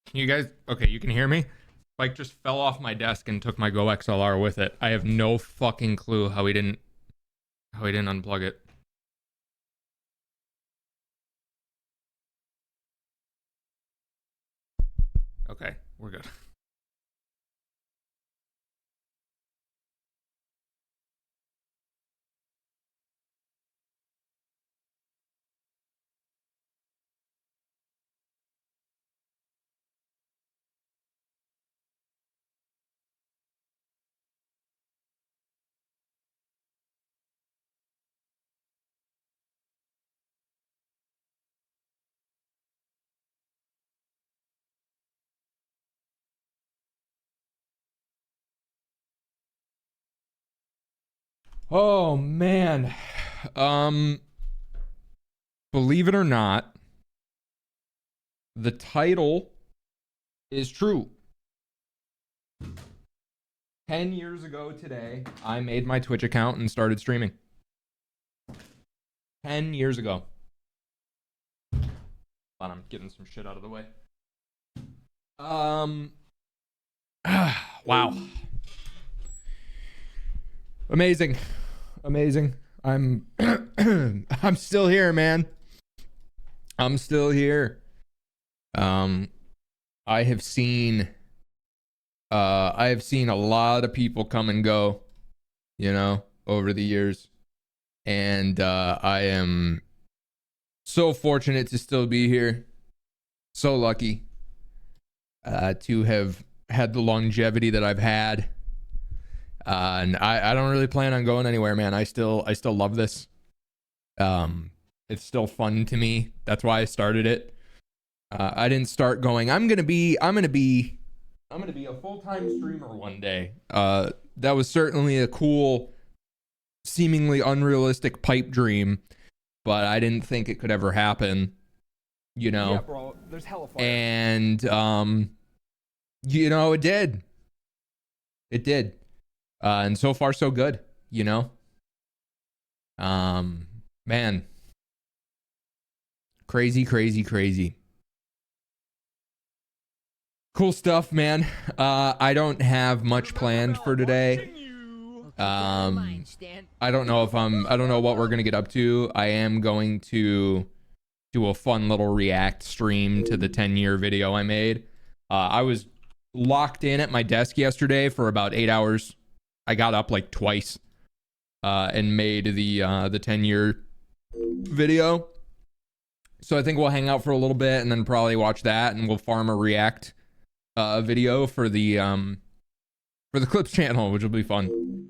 Can you guys? Okay, you can hear me. Like, just fell off my desk and took my Go XLR with it. I have no fucking clue how he didn't unplug it. Okay, we're good. Oh man. Um Believe it or not, the title is true. 10 years ago today, I made my Twitch account and started streaming. 10 years ago. But I'm getting some shit out of the way. Wow. Amazing. Amazing. I'm I'm still here, man. I'm still here. I have seen a lot of people come and go, you know, over the years. And I am so fortunate to still be here. So lucky to have had the longevity that I've had. And I don't really plan on going anywhere, man. I still love this. It's still fun to me. That's why I started it. I didn't start going, I'm gonna be a full-time streamer one day. That was certainly a cool, seemingly unrealistic pipe dream, but I didn't think it could ever happen, you know. Yeah, bro. There's hella fire. And you know, it did. It did. And so far so good, you know. Man. Crazy. Cool stuff, man. I don't have much planned for today. I don't know what we're gonna get up to. I am going to do a fun little react stream to the 10-year video I made. I was locked in at my desk yesterday for about 8 hours. I got up like twice and made the 10-year video. So I think we'll hang out for a little bit and then probably watch that, and we'll farm a react video for the clips channel, which will be fun.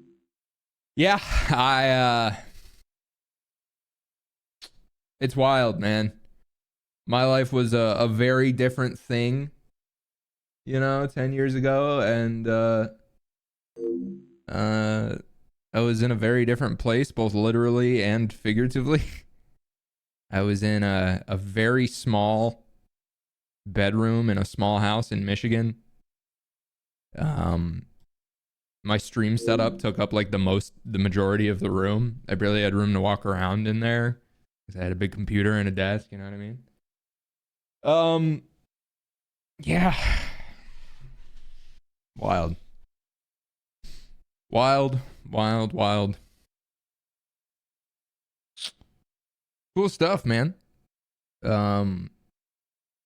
Yeah, it's wild, man. My life was a very different thing, you know, 10 years ago, and I was in a very different place, both literally and figuratively. I was in a very small bedroom in a small house in Michigan. My stream setup took up like the majority of the room. I barely had room to walk around in there because I had a big computer and a desk, you know what I mean? Yeah. Wild. Cool stuff, man.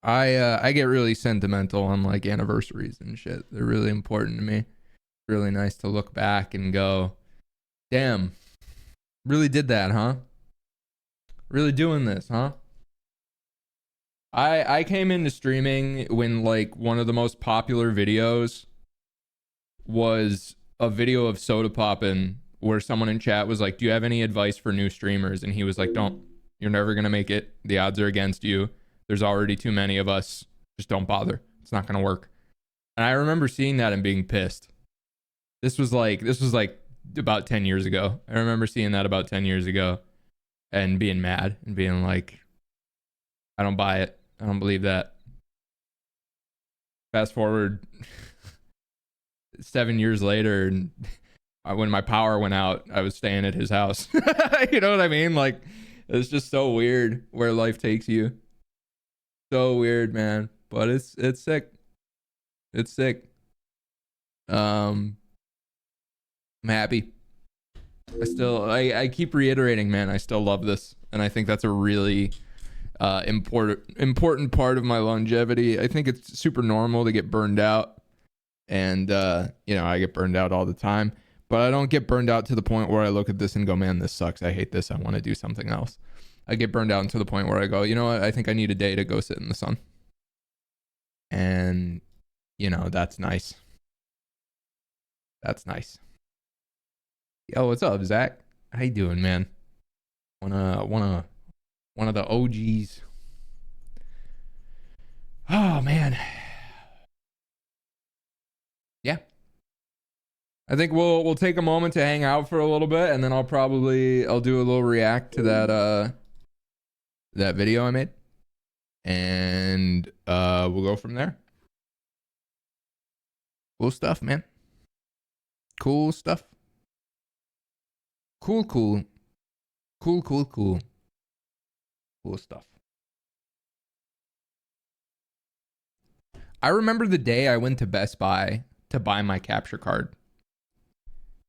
I get really sentimental on like anniversaries and shit. They're really important to me. Really nice to look back and go, damn, really did that, huh? Really doing this, huh? I came into streaming when like one of the most popular videos was a video of Soda Poppin', where someone in chat was like, do you have any advice for new streamers? And he was like, don't. You're never gonna make it. The odds are against you. There's already too many of us. Just don't bother. It's not gonna work. And I remember seeing that and being pissed. This was like about 10 years ago. I remember seeing that about 10 years ago and being mad and being like, I don't buy it. I don't believe that. Fast forward 7 years later, and when my power went out, I was staying at his house. You know what I mean? Like, it's just so weird where life takes you. So weird, man. But it's sick. It's sick. I'm happy. I keep reiterating, man, I still love this. And I think that's a really important part of my longevity. I think it's super normal to get burned out. And, I get burned out all the time. But I don't get burned out to the point where I look at this and go, man, this sucks. I hate this. I want to do something else. I get burned out to the point where I go, you know what? I think I need a day to go sit in the sun. And, that's nice. That's nice. Yo, what's up, Zach? How you doing, man? One of the OGs. Oh man. Yeah. I think we'll take a moment to hang out for a little bit, and then I'll do a little react to that video I made. And we'll go from there. Cool stuff, man. Cool stuff. Cool stuff. I remember the day I went to Best Buy to buy my capture card.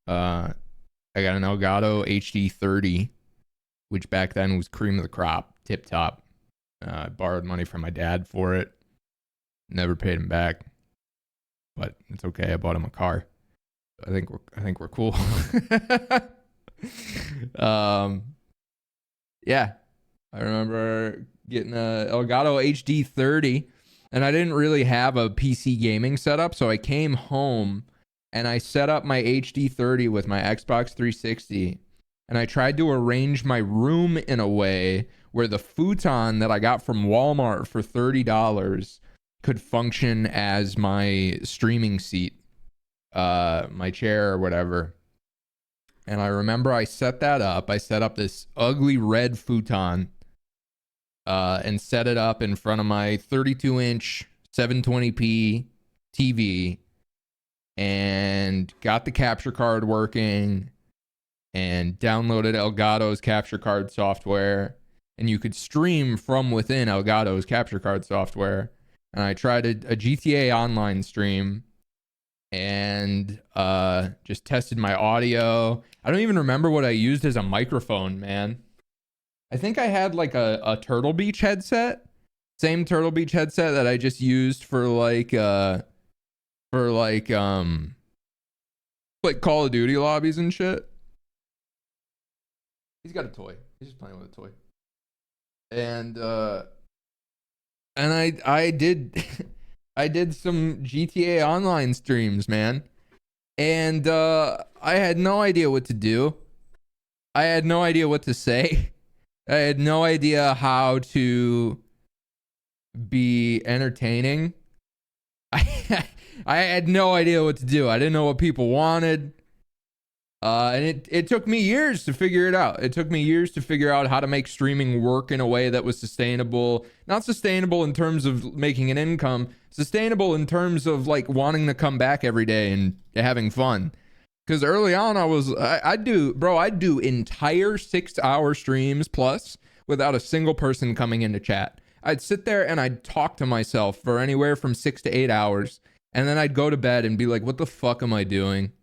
I got an Elgato HD 30, which back then was cream of the crop, tip top. I borrowed money from my dad for it. Never paid him back, but it's okay. I bought him a car. I think we're cool. Yeah, I remember getting a Elgato HD 30, and I didn't really have a PC gaming setup, so I came home and I set up my HD 30 with my Xbox 360, and I tried to arrange my room in a way where the futon that I got from Walmart for $30 could function as my streaming seat, my chair or whatever. And I remember I set that up. I set up this ugly red futon and set it up in front of my 32-inch 720p TV and got the capture card working and downloaded Elgato's capture card software. And you could stream from within Elgato's capture card software. And I tried a GTA Online stream and just tested my audio. I don't even remember what I used as a microphone, man. I think I had like a Turtle Beach headset. Same Turtle Beach headset that I just used for like Call of Duty lobbies and shit. He's got a toy. He's just playing with a toy. And I did I did some GTA Online streams, man. And I had no idea what to do. I had no idea what to say. I had no idea how to be entertaining. I had no idea what to do. I didn't know what people wanted. And it took me years to figure it out. It took me years to figure out how to make streaming work in a way that was sustainable. Not sustainable in terms of making an income, sustainable in terms of like wanting to come back every day and having fun. Because early on I'd do entire 6-hour streams plus without a single person coming into chat. I'd sit there and I'd talk to myself for anywhere from 6 to 8 hours. And then I'd go to bed and be like, what the fuck am I doing?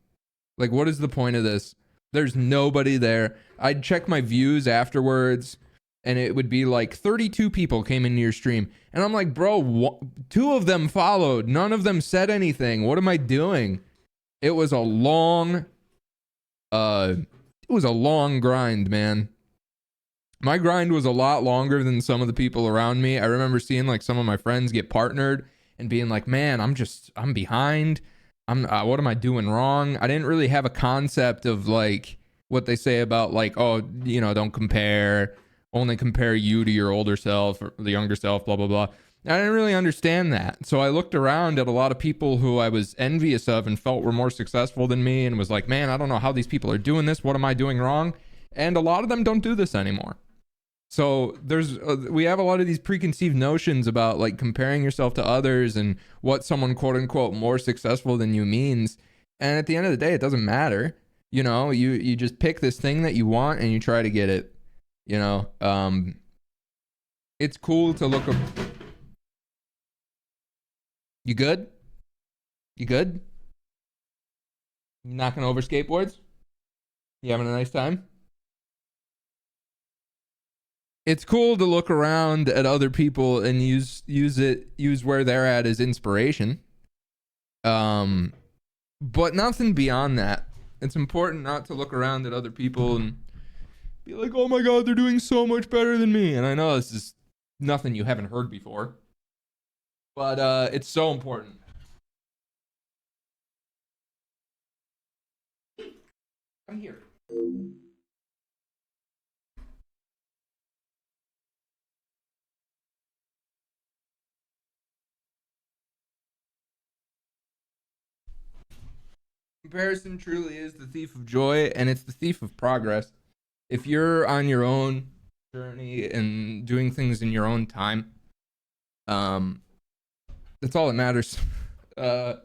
Like, what is the point of this? There's nobody there. I'd check my views afterwards, and it would be like 32 people came into your stream. And I'm like, bro, 2 of them followed. None of them said anything. What am I doing? It was a long grind, man. My grind was a lot longer than some of the people around me. I remember seeing like some of my friends get partnered and being like, man, I'm behind. What am I doing wrong? I didn't really have a concept of like what they say about like, oh, don't compare, only compare you to your older self or the younger self, blah, blah, blah. I didn't really understand that. So I looked around at a lot of people who I was envious of and felt were more successful than me and was like, man, I don't know how these people are doing this. What am I doing wrong? And a lot of them don't do this anymore. So we have a lot of these preconceived notions about like comparing yourself to others and what someone quote unquote more successful than you means. And at the end of the day, it doesn't matter. You just pick this thing that you want and you try to get it. It's cool to look up. You good? You good? You knocking over skateboards? You having a nice time? It's cool to look around at other people and use where they're at as inspiration. But nothing beyond that. It's important not to look around at other people and be like, oh my god, they're doing so much better than me. And I know this is nothing you haven't heard before, but it's so important. I'm here. Comparison truly is the thief of joy, and it's the thief of progress. If you're on your own journey and doing things in your own time, that's all that matters. I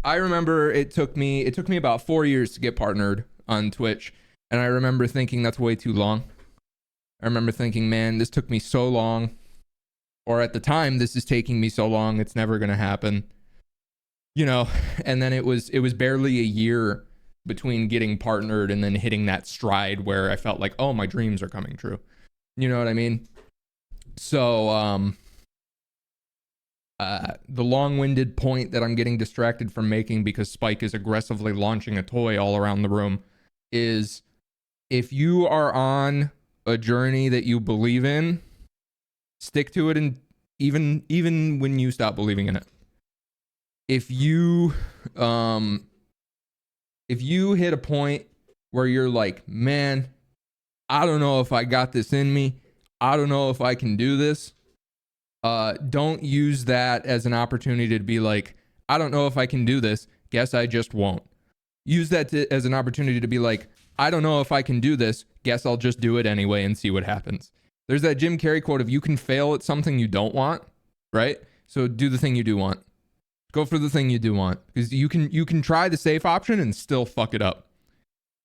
remember it took me about 4 years to get partnered on Twitch, and I remember thinking that's way too long. I remember thinking, man, this took me so long, or at the time, this is taking me so long, it's never gonna happen. You know, and then it was barely a year between getting partnered and then hitting that stride where I felt like, oh, my dreams are coming true. You know what I mean? So, the long-winded point that I'm getting distracted from making because Spike is aggressively launching a toy all around the room is, if you are on a journey that you believe in, stick to it, and even when you stop believing in it. If you hit a point where you're like, man, I don't know if I got this in me, I don't know if I can do this, don't use that as an opportunity to be like, I don't know if I can do this, guess I just won't. Use that as an opportunity to be like, I don't know if I can do this, guess I'll just do it anyway and see what happens. There's that Jim Carrey quote of, you can fail at something you don't want, right? So do the thing you do want. Go for the thing you do want, because you can try the safe option and still fuck it up.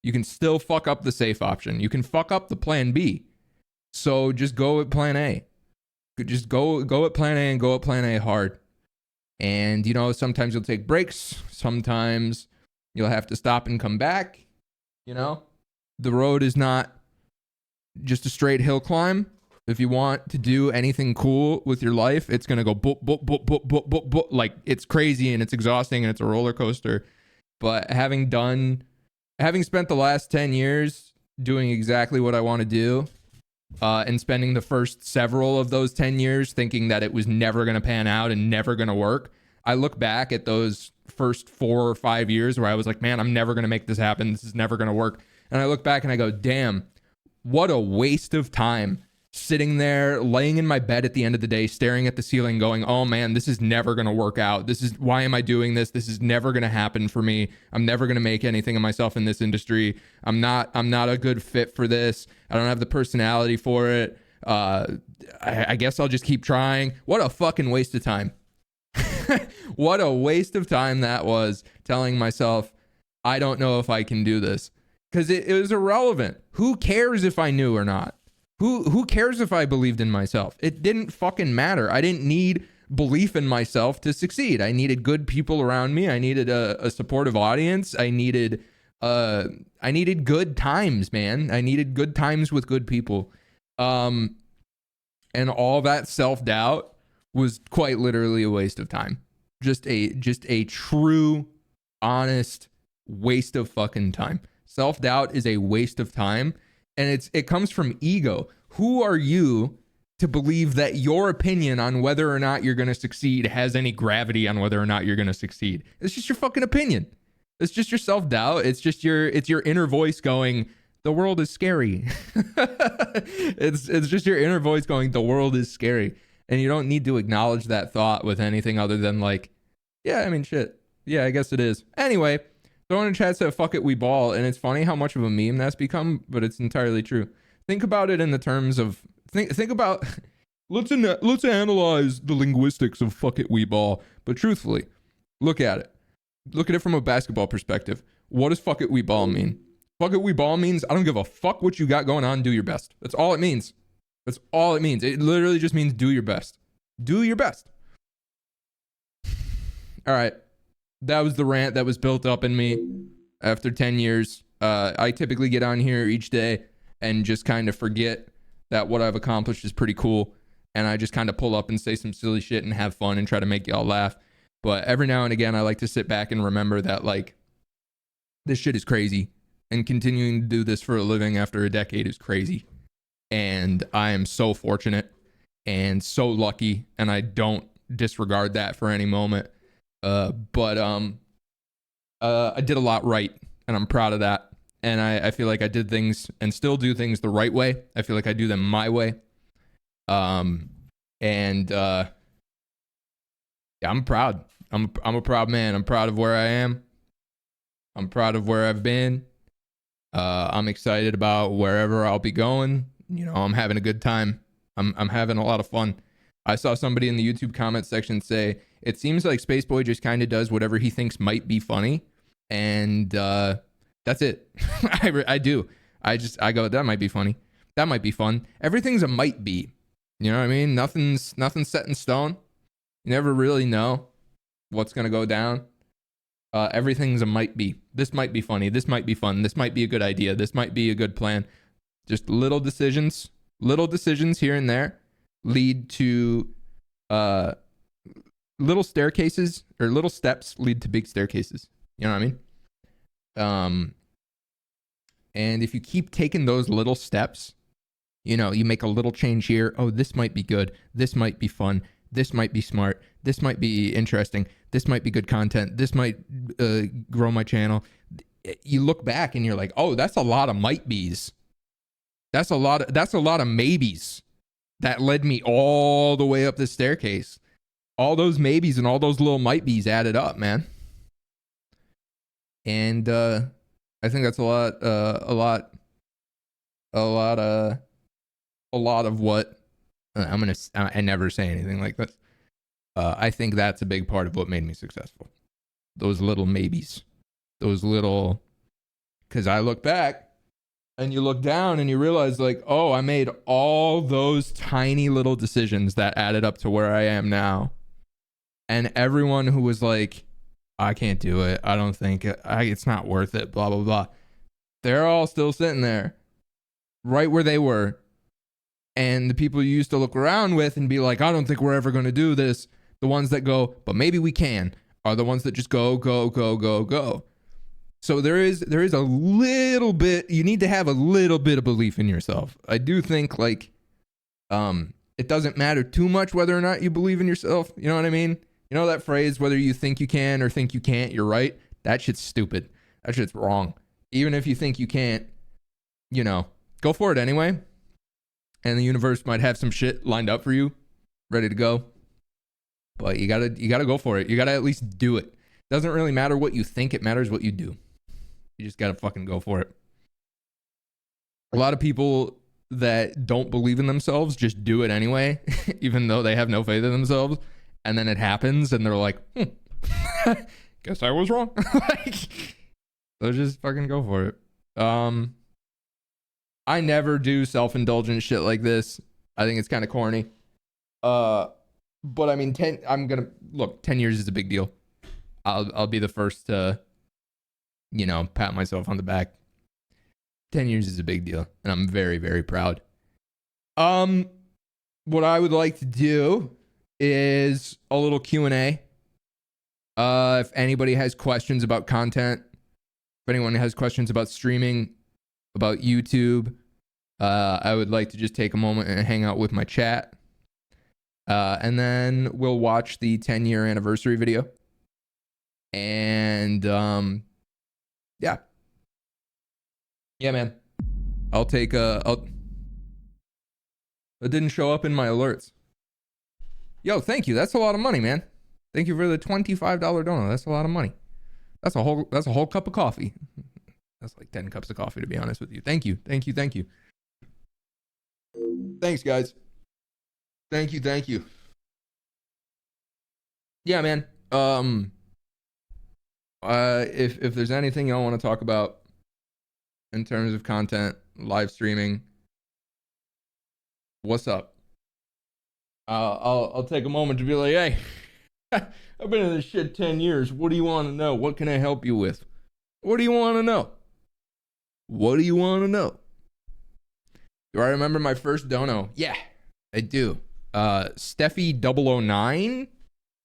You can still fuck up the safe option. You can fuck up the plan B. So just go with plan A. Just go at plan A and go at plan A hard. And, you know, sometimes you'll take breaks. Sometimes you'll have to stop and come back. You know, the road is not just a straight hill climb. If you want to do anything cool with your life, it's going to go boop, boop, boop, boop, boop, boop, boop. Like, it's crazy and it's exhausting and it's a roller coaster. But having spent the last 10 years doing exactly what I want to do, and spending the first several of those 10 years thinking that it was never going to pan out and never going to work, I look back at those first 4 or 5 years where I was like, man, I'm never going to make this happen. This is never going to work. And I look back and I go, damn, what a waste of time. Sitting there, laying in my bed at the end of the day, staring at the ceiling going, oh man, this is never going to work out. Why am I doing this? This is never going to happen for me. I'm never going to make anything of myself in this industry. I'm not a good fit for this. I don't have the personality for it. I guess I'll just keep trying. What a fucking waste of time. What a waste of time that was, telling myself, I don't know if I can do this. Because it was irrelevant. Who cares if I knew or not? Who cares if I believed in myself? It didn't fucking matter. I didn't need belief in myself to succeed. I needed good people around me. I needed a supportive audience. I needed good times, man. I needed good times with good people. And all that self-doubt was quite literally a waste of time. Just a true, honest waste of fucking time. Self-doubt is a waste of time. And it comes from ego. Who are you to believe that your opinion on whether or not you're going to succeed has any gravity on whether or not you're going to succeed? It's just your fucking opinion. It's just your self-doubt. It's your inner voice going, the world is scary. It's just your inner voice going, the world is scary. And you don't need to acknowledge that thought with anything other than like, yeah, I mean, shit. Yeah, I guess it is. Anyway, someone in chat said, fuck it, we ball. And it's funny how much of a meme that's become, but it's entirely true. Think about it in the terms of, think about, let's analyze the linguistics of fuck it, we ball. But truthfully, look at it. Look at it from a basketball perspective. What does fuck it, we ball mean? Fuck it, we ball means I don't give a fuck what you got going on, do your best. That's all it means. That's all it means. It literally just means do your best. Do your best. All right. that was the rant that was built up in me after 10 years. I typically get on here each day and just kind of forget that what I've accomplished is pretty cool. And I just kind of pull up and say some silly shit and have fun and try to make y'all laugh. But every now and again, I like to sit back and remember that, like, this shit is crazy. And continuing to do this for a living after a decade is crazy. And I am so fortunate and so lucky. And I don't disregard that for any moment. But I did a lot right. And I'm proud of that. And I feel like I did things and still do things the right way. I feel like I do them my way. Yeah, I'm proud. I'm a proud man. I'm proud of where I am. I'm proud of where I've been. I'm excited about wherever I'll be going. You know, I'm having a good time. I'm having a lot of fun. I saw somebody in the YouTube comment section say, it seems like Spaceboy just kind of does whatever he thinks might be funny. And that's it. I do. I go, that might be funny. That might be fun. Everything's a might be. You know what I mean? Nothing's set in stone. You never really know what's going to go down. Everything's a might be. This might be funny. This might be fun. This might be a good idea. This might be a good plan. Just little decisions here and there lead to little staircases, or little steps lead to big staircases. You know what I mean? And if you keep taking those little steps, you know, you make a little change here. Oh, this might be good. This might be fun. This might be smart. This might be interesting. This might be good content. This might grow my channel. You look back and you're like, oh, that's a lot of might be's. That's a lot of maybes that led me all the way up the staircase. All those maybes and all those little might be's added up, man. And I think that's a lot of what I never say anything like this. I think that's a big part of what made me successful. Those little maybes, because I look back and you look down and you realize, like, oh, I made all those tiny little decisions that added up to where I am now. And everyone who was like, I can't do it, I don't think it's not worth it, blah, blah, blah. They're all still sitting there right where they were. And the people you used to look around with and be like, I don't think we're ever going to do this. The ones that go, but maybe we can, are the ones that just go, go, go, go, go. So there is a little bit, you need to have a little bit of belief in yourself. I do think, like, it doesn't matter too much whether or not you believe in yourself. You know what I mean? You know that phrase, whether you think you can or think you can't, you're right. That shit's stupid. That shit's wrong. Even if you think you can't, you know, go for it anyway. And the universe might have some shit lined up for you, ready to go. But you gotta go for it. You gotta at least do it. Doesn't really matter what you think, it matters what you do. You just gotta fucking go for it. A lot of people that don't believe in themselves just do it anyway, even though they have no faith in themselves. And then it happens and they're like, guess I was wrong. Like, so just fucking go for it. I never do self-indulgent shit like this. I think it's kind of corny. But I mean, 10 years is a big deal. I'll be the first to, you know, pat myself on the back. 10 years is a big deal, and I'm very, very proud. What I would like to do is a little Q&A. If anybody has questions about content, if anyone has questions about streaming, about YouTube, I would like to just take a moment and hang out with my chat. And then we'll watch the 10-year anniversary video. And yeah. Yeah, man. I'll take it didn't show up in my alerts. Yo, thank you. That's a lot of money, man. Thank you for the $25 donut. That's a lot of money. That's a whole cup of coffee. That's like 10 cups of coffee, to be honest with you. Thank you. Thank you. Thank you. Thanks, guys. Thank you. Thank you. Yeah, man. If there's anything y'all want to talk about in terms of content, live streaming, what's up? I'll take a moment to be like, hey, I've been in this shit 10 years. What do you want to know? What can I help you with? What do you want to know? What do you want to know? Do I remember my first dono? Yeah, I do. Steffi 009. I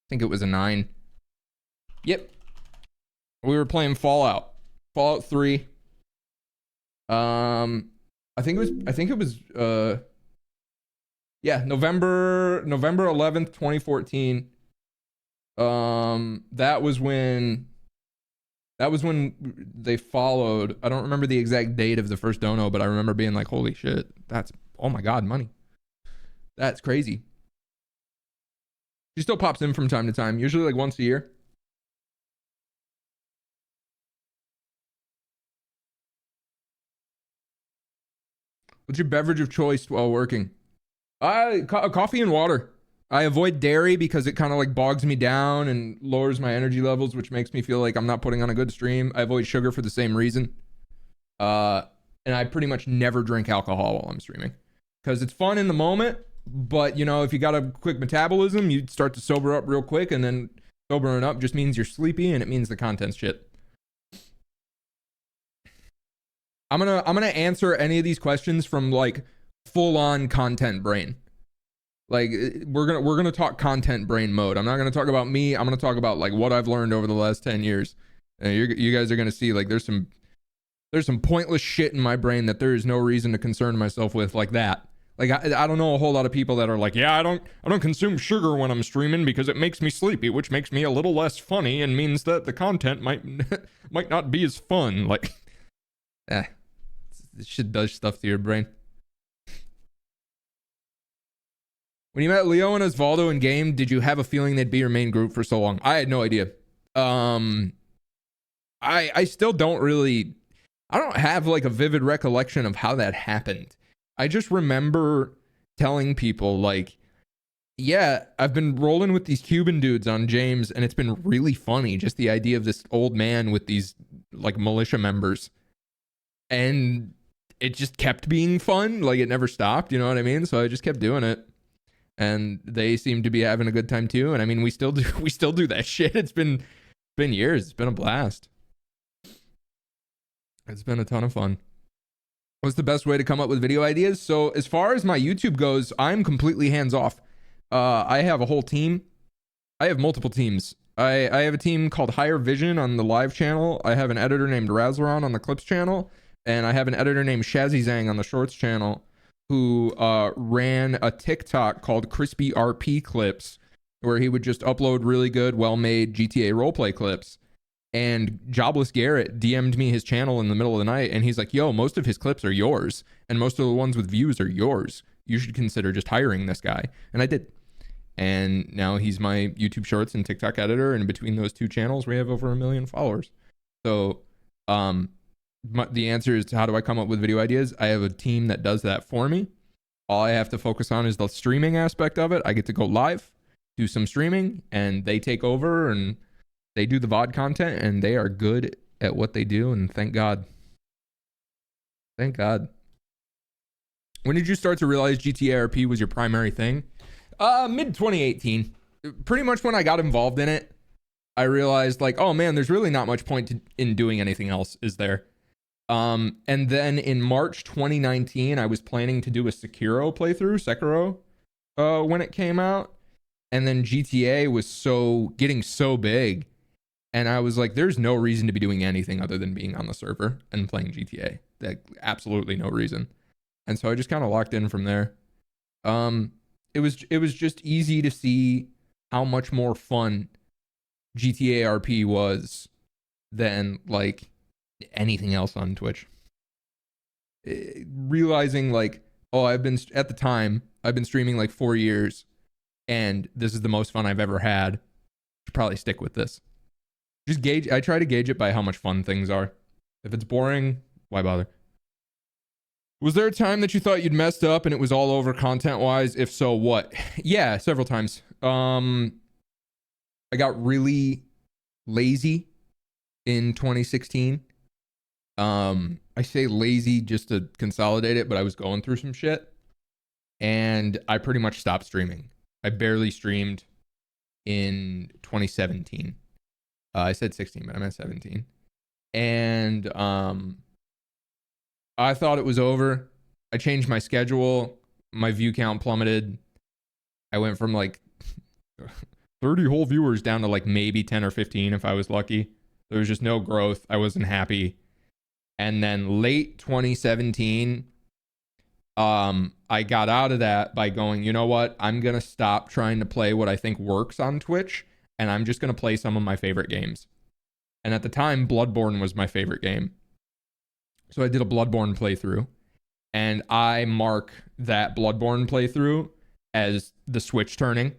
think it was a 9. Yep. We were playing Fallout 3. I think it was yeah, November 11th, 2014. That was when they followed. I don't remember the exact date of the first dono, but I remember being like, holy shit, that's, oh my god, money. That's crazy. She still pops in from time to time, usually like once a year. What's your beverage of choice while working? Coffee and water. I avoid dairy because it kind of like bogs me down and lowers my energy levels, which makes me feel like I'm not putting on a good stream. I avoid sugar for the same reason. And I pretty much never drink alcohol while I'm streaming because it's fun in the moment. But, you know, if you got a quick metabolism, you start to sober up real quick, and then sobering up just means you're sleepy, and it means the content's shit. I'm gonna answer any of these questions from like full-on content brain. Like we're gonna talk content brain mode. I'm not gonna talk about me. I'm gonna talk about like what I've learned over the last 10 years. And you guys are gonna see like there's some pointless shit in my brain that there is no reason to concern myself with like that. Like I don't know a whole lot of people that are like, yeah, I don't consume sugar when I'm streaming because it makes me sleepy, which makes me a little less funny and means that the content might not be as fun. Like, this shit does stuff to your brain. When you met Leo and Osvaldo in game, did you have a feeling they'd be your main group for so long? I had no idea. I still don't really, I don't have like a vivid recollection of how that happened. I just remember telling people like, yeah, I've been rolling with these Cuban dudes on James and it's been really funny. Just the idea of this old man with these like militia members. And it just kept being fun. Like it never stopped, you know what I mean? So I just kept doing it. And they seem to be having a good time too. And I mean, we still do that shit. It's been years. It's been a blast. It's been a ton of fun. What's the best way to come up with video ideas? So as far as my YouTube goes, I'm completely hands off. I have a whole team. I have multiple teams. I have a team called Higher Vision on the live channel. I have an editor named Razaron on the Clips channel. And I have an editor named Shazzy Zang on the Shorts channel who ran a TikTok called Crispy RP Clips where he would just upload really good, well-made GTA roleplay clips. And Jobless Garrett DM'd me his channel in the middle of the night and he's like, yo, most of his clips are yours and most of the ones with views are yours. You should consider just hiring this guy. And I did. And now he's my YouTube Shorts and TikTok editor, and between those two channels we have over 1 million followers. So the answer is, how do I come up with video ideas? I have a team that does that for me. All I have to focus on is the streaming aspect of it. I get to go live, do some streaming, and they take over and they do the VOD content, and they are good at what they do, and thank God. Thank God. When did you start to realize GTA RP was your primary thing? Mid 2018. Pretty much when I got involved in it, I realized like, oh man, there's really not much point in doing anything else, is there? And then in March 2019, I was planning to do a Sekiro playthrough, when it came out. And then GTA was getting so big. And I was like, there's no reason to be doing anything other than being on the server and playing GTA. Like, absolutely no reason. And so I just kind of locked in from there. It was just easy to see how much more fun GTA RP was than like anything else on Twitch. Realizing like, oh, at the time, I've been streaming like 4 years and this is the most fun I've ever had. Should probably stick with this. I try to gauge it by how much fun things are. If it's boring, why bother? Was there a time that you thought you'd messed up and it was all over content-wise? If so, what? Yeah, several times. I got really lazy in 2016. I say lazy just to consolidate it, but I was going through some shit. And I pretty much stopped streaming. I barely streamed. in 2017. I said 16, but I meant 17. And I thought it was over. I changed my schedule. My view count plummeted. I went from like 30 whole viewers down to like maybe 10 or 15 if I was lucky. There was just no growth. I wasn't happy. And then late 2017, I got out of that by going, you know what? I'm going to stop trying to play what I think works on Twitch, and I'm just going to play some of my favorite games. And at the time, Bloodborne was my favorite game. So I did a Bloodborne playthrough, and I mark that Bloodborne playthrough as the switch turning.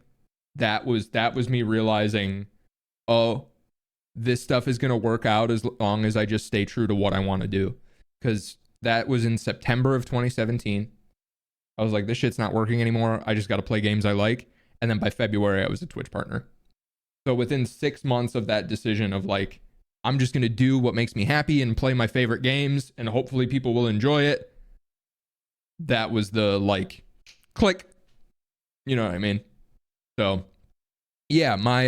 That was me realizing, oh, this stuff is going to work out as long as I just stay true to what I want to do. Because that was in September of 2017. I was like, this shit's not working anymore. I just got to play games I like. And then by February, I was a Twitch partner. So within 6 months of that decision of like, I'm just going to do what makes me happy and play my favorite games and hopefully people will enjoy it. That was the like click. You know what I mean? So yeah, my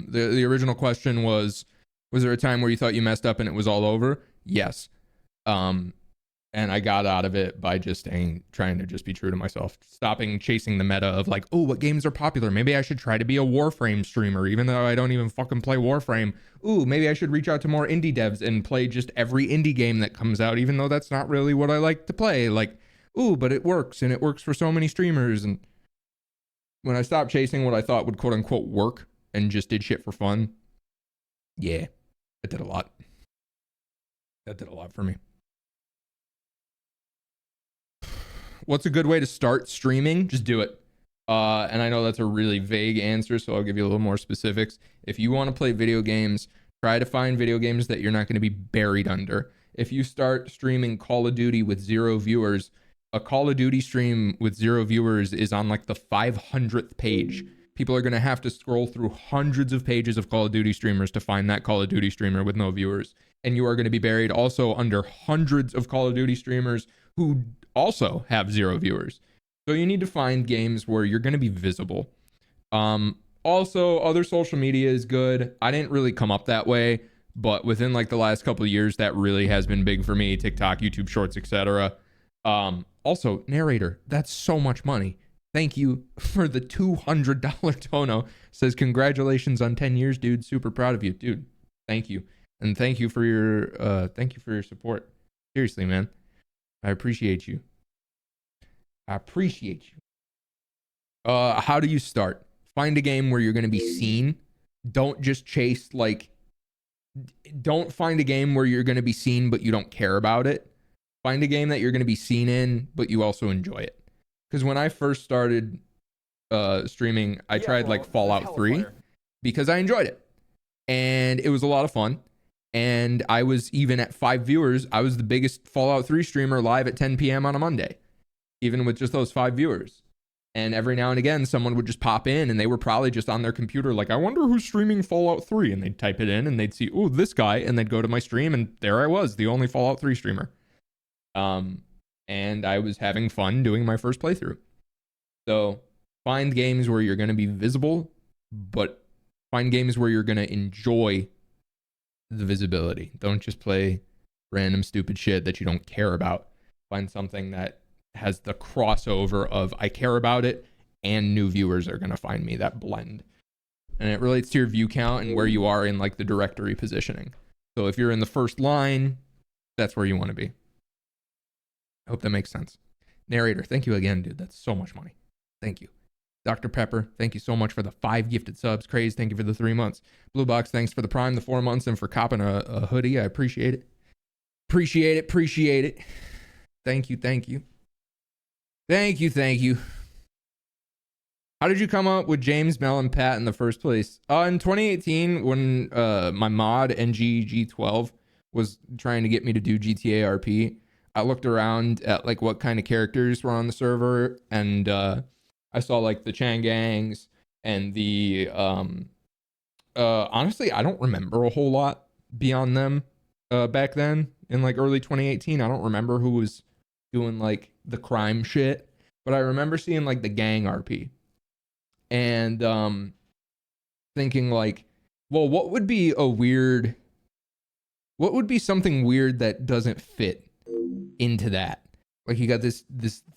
the original question was there a time where you thought you messed up and it was all over? Yes. And I got out of it by just trying to just be true to myself, stopping chasing the meta of like, oh, what games are popular? Maybe I should try to be a Warframe streamer, even though I don't even fucking play Warframe. Ooh, maybe I should reach out to more indie devs and play just every indie game that comes out, even though that's not really what I like to play. Like, ooh, but it works, and it works for so many streamers. And when I stopped chasing what I thought would quote unquote work and just did shit for fun, yeah, that did a lot. That did a lot for me. What's a good way to start streaming? Just do it. And I know that's a really vague answer, so I'll give you a little more specifics. If you want to play video games, try to find video games that you're not going to be buried under. If you start streaming Call of Duty with 0 viewers, a Call of Duty stream with 0 viewers is on like the 500th page. People are going to have to scroll through hundreds of pages of Call of Duty streamers to find that Call of Duty streamer with no viewers. And you are going to be buried also under hundreds of Call of Duty streamers who also have 0 viewers. So you need to find games where you're going to be visible. Also, other social media is good. I didn't really come up that way, but within like the last couple of years, that really has been big for me. TikTok, YouTube Shorts, etc. Also, narrator, that's so much money. Thank you for the $200 Tono. Says, congratulations on 10 years, dude. Super proud of you. Dude, thank you. And thank you for your support. Seriously, man. I appreciate you. How do you start? Find a game where you're going to be seen. Don't just chase, like, don't find a game where you're going to be seen, but you don't care about it. Find a game that you're going to be seen in, but you also enjoy it. Because when I first started streaming, I tried like Fallout 3 because I enjoyed it. And it was a lot of fun. And I was, even at 5 viewers, I was the biggest Fallout 3 streamer live at 10 p.m. on a Monday, even with just those 5 viewers. And every now and again, someone would just pop in and they were probably just on their computer like, I wonder who's streaming Fallout 3. And they'd type it in and they'd see, oh, this guy. And they'd go to my stream and there I was, the only Fallout 3 streamer. And I was having fun doing my first playthrough. So find games where you're going to be visible, but find games where you're going to enjoy the visibility. Don't just play random stupid shit that you don't care about. Find something that has the crossover of I care about it and new viewers are going to find me, that blend. And it relates to your view count and where you are in like the directory positioning. So if you're in the first line, that's where you want to be. I hope that makes sense. Narrator, thank you again, dude. That's so much money. Thank you. Dr. Pepper, thank you so much for the 5 gifted subs. Craze, thank you for the 3 months. Blue Box, thanks for the Prime, the 4 months, and for copping a hoodie. I appreciate it. Appreciate it. Thank you. Thank you. How did you come up with James, Mel, and Pat in the first place? In 2018, when my mod NGG12 was trying to get me to do GTA RP, I looked around at like what kind of characters were on the server, and I saw like the Changangs and the honestly, I don't remember a whole lot beyond them back then in like early 2018. I don't remember who was doing like the crime shit, but I remember seeing like the gang RP. And thinking like, well, what would be something weird that doesn't fit into that? Like you got this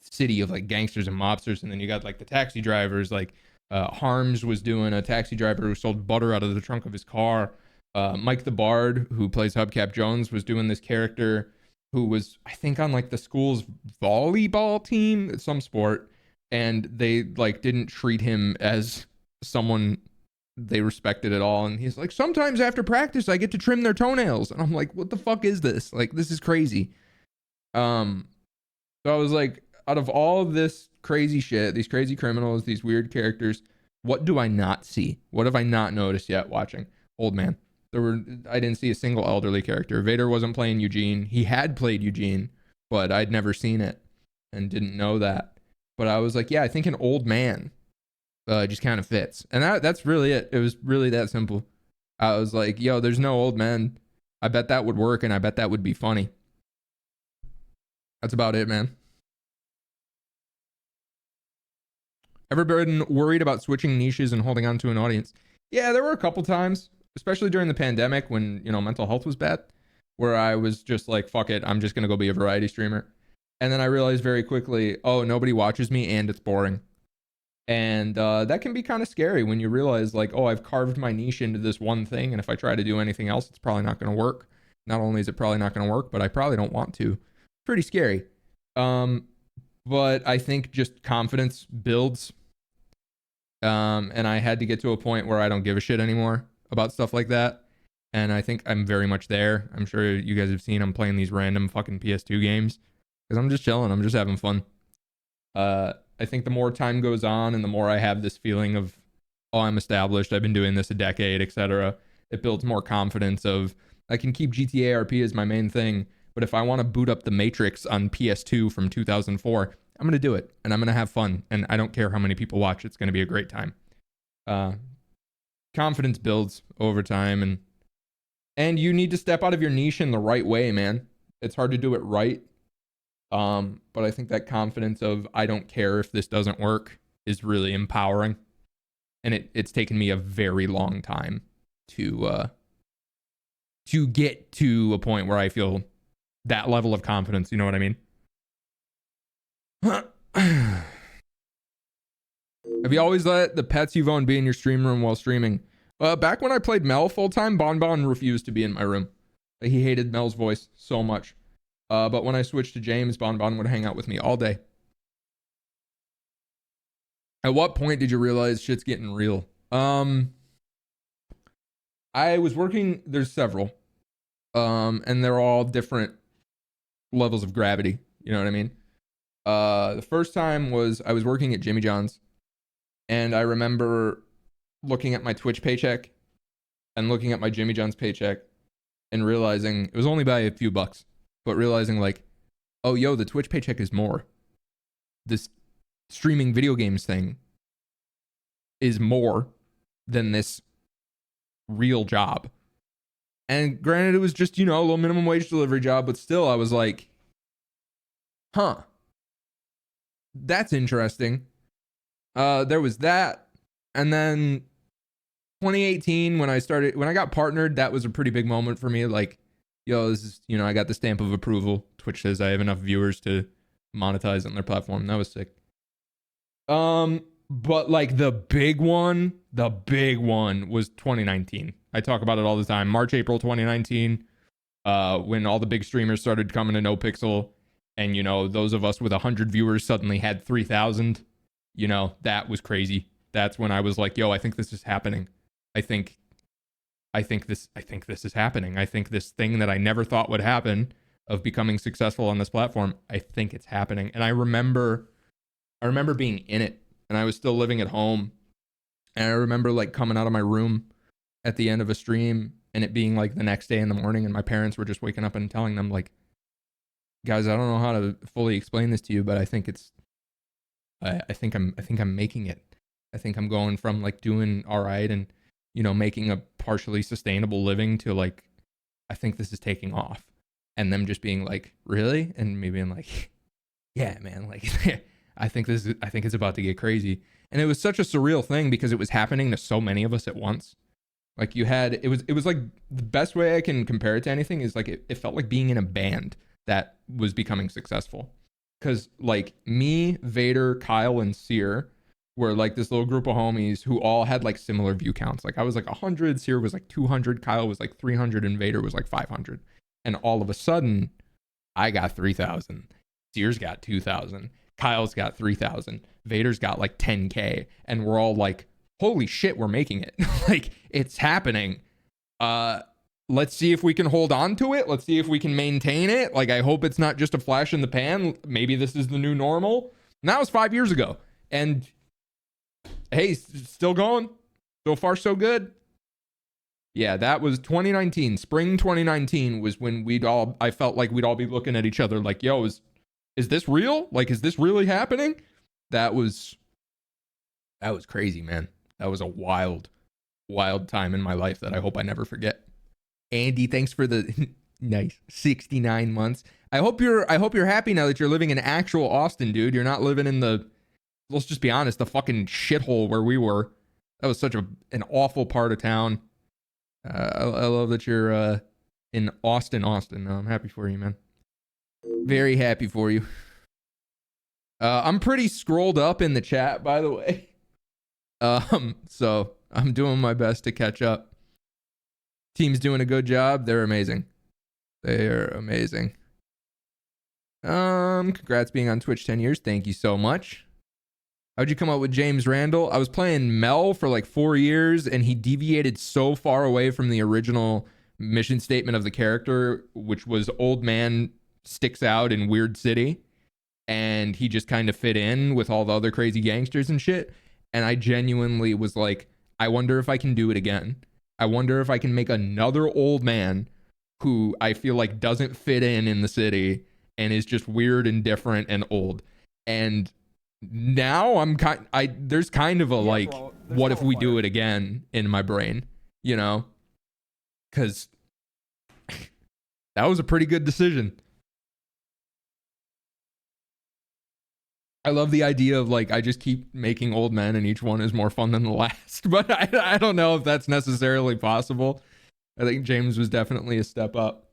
city of like gangsters and mobsters, and then you got like the taxi drivers. Like Harms was doing a taxi driver who sold butter out of the trunk of his car. Mike the Bard, who plays Hubcap Jones, was doing this character who was, I think, on like the school's volleyball team, some sport, and they like didn't treat him as someone they respected at all. And he's like, sometimes after practice, I get to trim their toenails, and I'm like, what the fuck is this? Like, this is crazy. So I was like, out of all of this crazy shit, these crazy criminals, these weird characters, what do I not see? What have I not noticed yet watching? Old man. I didn't see a single elderly character. Vader wasn't playing Eugene. He had played Eugene, but I'd never seen it and didn't know that. But I was like, yeah, I think an old man just kind of fits. And that's really it. It was really that simple. I was like, yo, there's no old men. I bet that would work, and I bet that would be funny. That's about it, man. Ever been worried about switching niches and holding on to an audience? Yeah, there were a couple times, especially during the pandemic when, mental health was bad, where I was just like, fuck it, I'm just going to go be a variety streamer. And then I realized very quickly, oh, nobody watches me and it's boring. And that can be kind of scary when you realize like, oh, I've carved my niche into this one thing, and if I try to do anything else, it's probably not going to work. Not only is it probably not going to work, but I probably don't want to. Pretty scary. But I think just confidence builds. And I had to get to a point where I don't give a shit anymore about stuff like that. And I think I'm very much there. I'm sure you guys have seen I'm playing these random fucking PS2 games because I'm just chilling. I'm just having fun. I think the more time goes on and the more I have this feeling of, oh, I'm established, I've been doing this a decade, etc., it builds more confidence of I can keep GTA RP as my main thing, but if I want to boot up the Matrix on PS2 from 2004, I'm going to do it, and I'm going to have fun, and I don't care how many people watch. It's going to be a great time. Confidence builds over time, and you need to step out of your niche in the right way, man. It's hard to do it right. But I think that confidence of I don't care if this doesn't work is really empowering. And it's taken me a very long time to get to a point where I feel that level of confidence. You know what I mean? Have you always let the pets you've owned be in your stream room while streaming? Back when I played Mel full time, Bon refused to be in my room. He hated Mel's voice so much. But when I switched to James, Bon would hang out with me all day. At what point did you realize shit's getting real? I was working, there's several. And they're all different levels of gravity. You know what I mean? The first time was I was working at Jimmy John's. And I remember looking at my Twitch paycheck and looking at my Jimmy John's paycheck and realizing it was only by a few bucks. But realizing like, oh, yo, the Twitch paycheck is more. This streaming video games thing is more than this real job. And granted, it was just, a little minimum wage delivery job, but still I was like, huh, that's interesting. There was that. And then 2018, when I got partnered, that was a pretty big moment for me. Like, yo, this is, I got the stamp of approval. Twitch says I have enough viewers to monetize on their platform. That was sick. But like the big one was 2019. I talk about it all the time. March, April 2019, when all the big streamers started coming to NoPixel, and those of us with 100 viewers suddenly had 3,000. That was crazy. That's when I was like, yo, I think this is happening. I think this is happening. I think this thing that I never thought would happen of becoming successful on this platform, I think it's happening. And I remember being in it, and I was still living at home. And I remember like coming out of my room at the end of a stream and it being like the next day in the morning, and my parents were just waking up and telling them like, guys, I don't know how to fully explain this to you, but I think I'm making it. I think I'm going from like doing all right and making a partially sustainable living to like, I think this is taking off. And them just being like, really? And me being like, yeah, man, like, I think it's about to get crazy. And it was such a surreal thing because it was happening to so many of us at once. Like it was like the best way I can compare it to anything is like it felt like being in a band that was becoming successful. Cause like me, Vader, Kyle, and Seer were like this little group of homies who all had like similar view counts. Like I was like 100, Seer was like 200, Kyle was like 300, and Vader was like 500. And all of a sudden, I got 3,000. Seer's got 2,000. Kyle's got 3,000. Vader's got like 10K. And we're all like, holy shit, we're making it. Like, it's happening. Let's see if we can hold on to it. Let's see if we can maintain it. Like, I hope it's not just a flash in the pan. Maybe this is the new normal. And that was 5 years ago. And hey, still going. So far, so good. Yeah, that was 2019. Spring 2019 was when I felt like we'd all be looking at each other like, yo, is this real? Like, is this really happening? That was crazy, man. That was a wild time in my life that I hope I never forget. Andy, thanks for the nice 69 months. I hope you're happy now that you're living in actual Austin, dude. You're not living in let's just be honest, the fucking shithole where we were. That was such an awful part of town. I love that you're in Austin. No, I'm happy for you, man. Very happy for you. I'm pretty scrolled up in the chat, by the way. So I'm doing my best to catch up. Team's doing a good job. They're amazing. They are amazing. Congrats being on Twitch 10 years. Thank you so much. How'd you come up with James Randall? I was playing Mel for like 4 years, and he deviated so far away from the original mission statement of the character, which was old man sticks out in weird city, and he just kind of fit in with all the other crazy gangsters and shit. And I genuinely was like, I wonder if I can do it again. I wonder if I can make another old man who I feel like doesn't fit in the city and is just weird and different and old. And now there's kind of a like, what if we do it again in my brain, you know? Because that was a pretty good decision. I love the idea of like, I just keep making old men and each one is more fun than the last. But I don't know if that's necessarily possible. I think James was definitely a step up.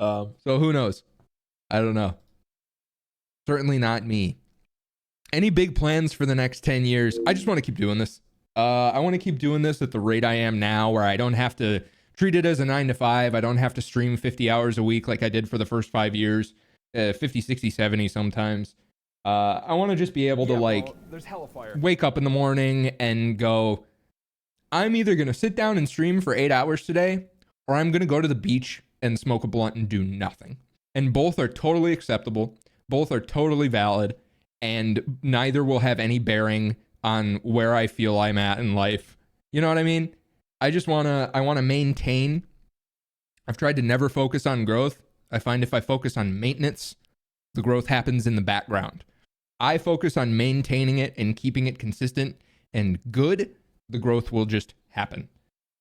So who knows? I don't know. Certainly not me. Any big plans for the next 10 years? I just want to keep doing this. I want to keep doing this at the rate I am now, where I don't have to treat it as a 9 to 5. I don't have to stream 50 hours a week like I did for the first 5 years, 50, 60, 70 sometimes. I want to just be able to like wake up in the morning and go, I'm either going to sit down and stream for 8 hours today, or I'm going to go to the beach and smoke a blunt and do nothing. And both are totally acceptable. Both are totally valid. And neither will have any bearing on where I feel I'm at in life. You know what I mean? I want to maintain. I've tried to never focus on growth. I find if I focus on maintenance, the growth happens in the background. I focus on maintaining it and keeping it consistent and good. The growth will just happen.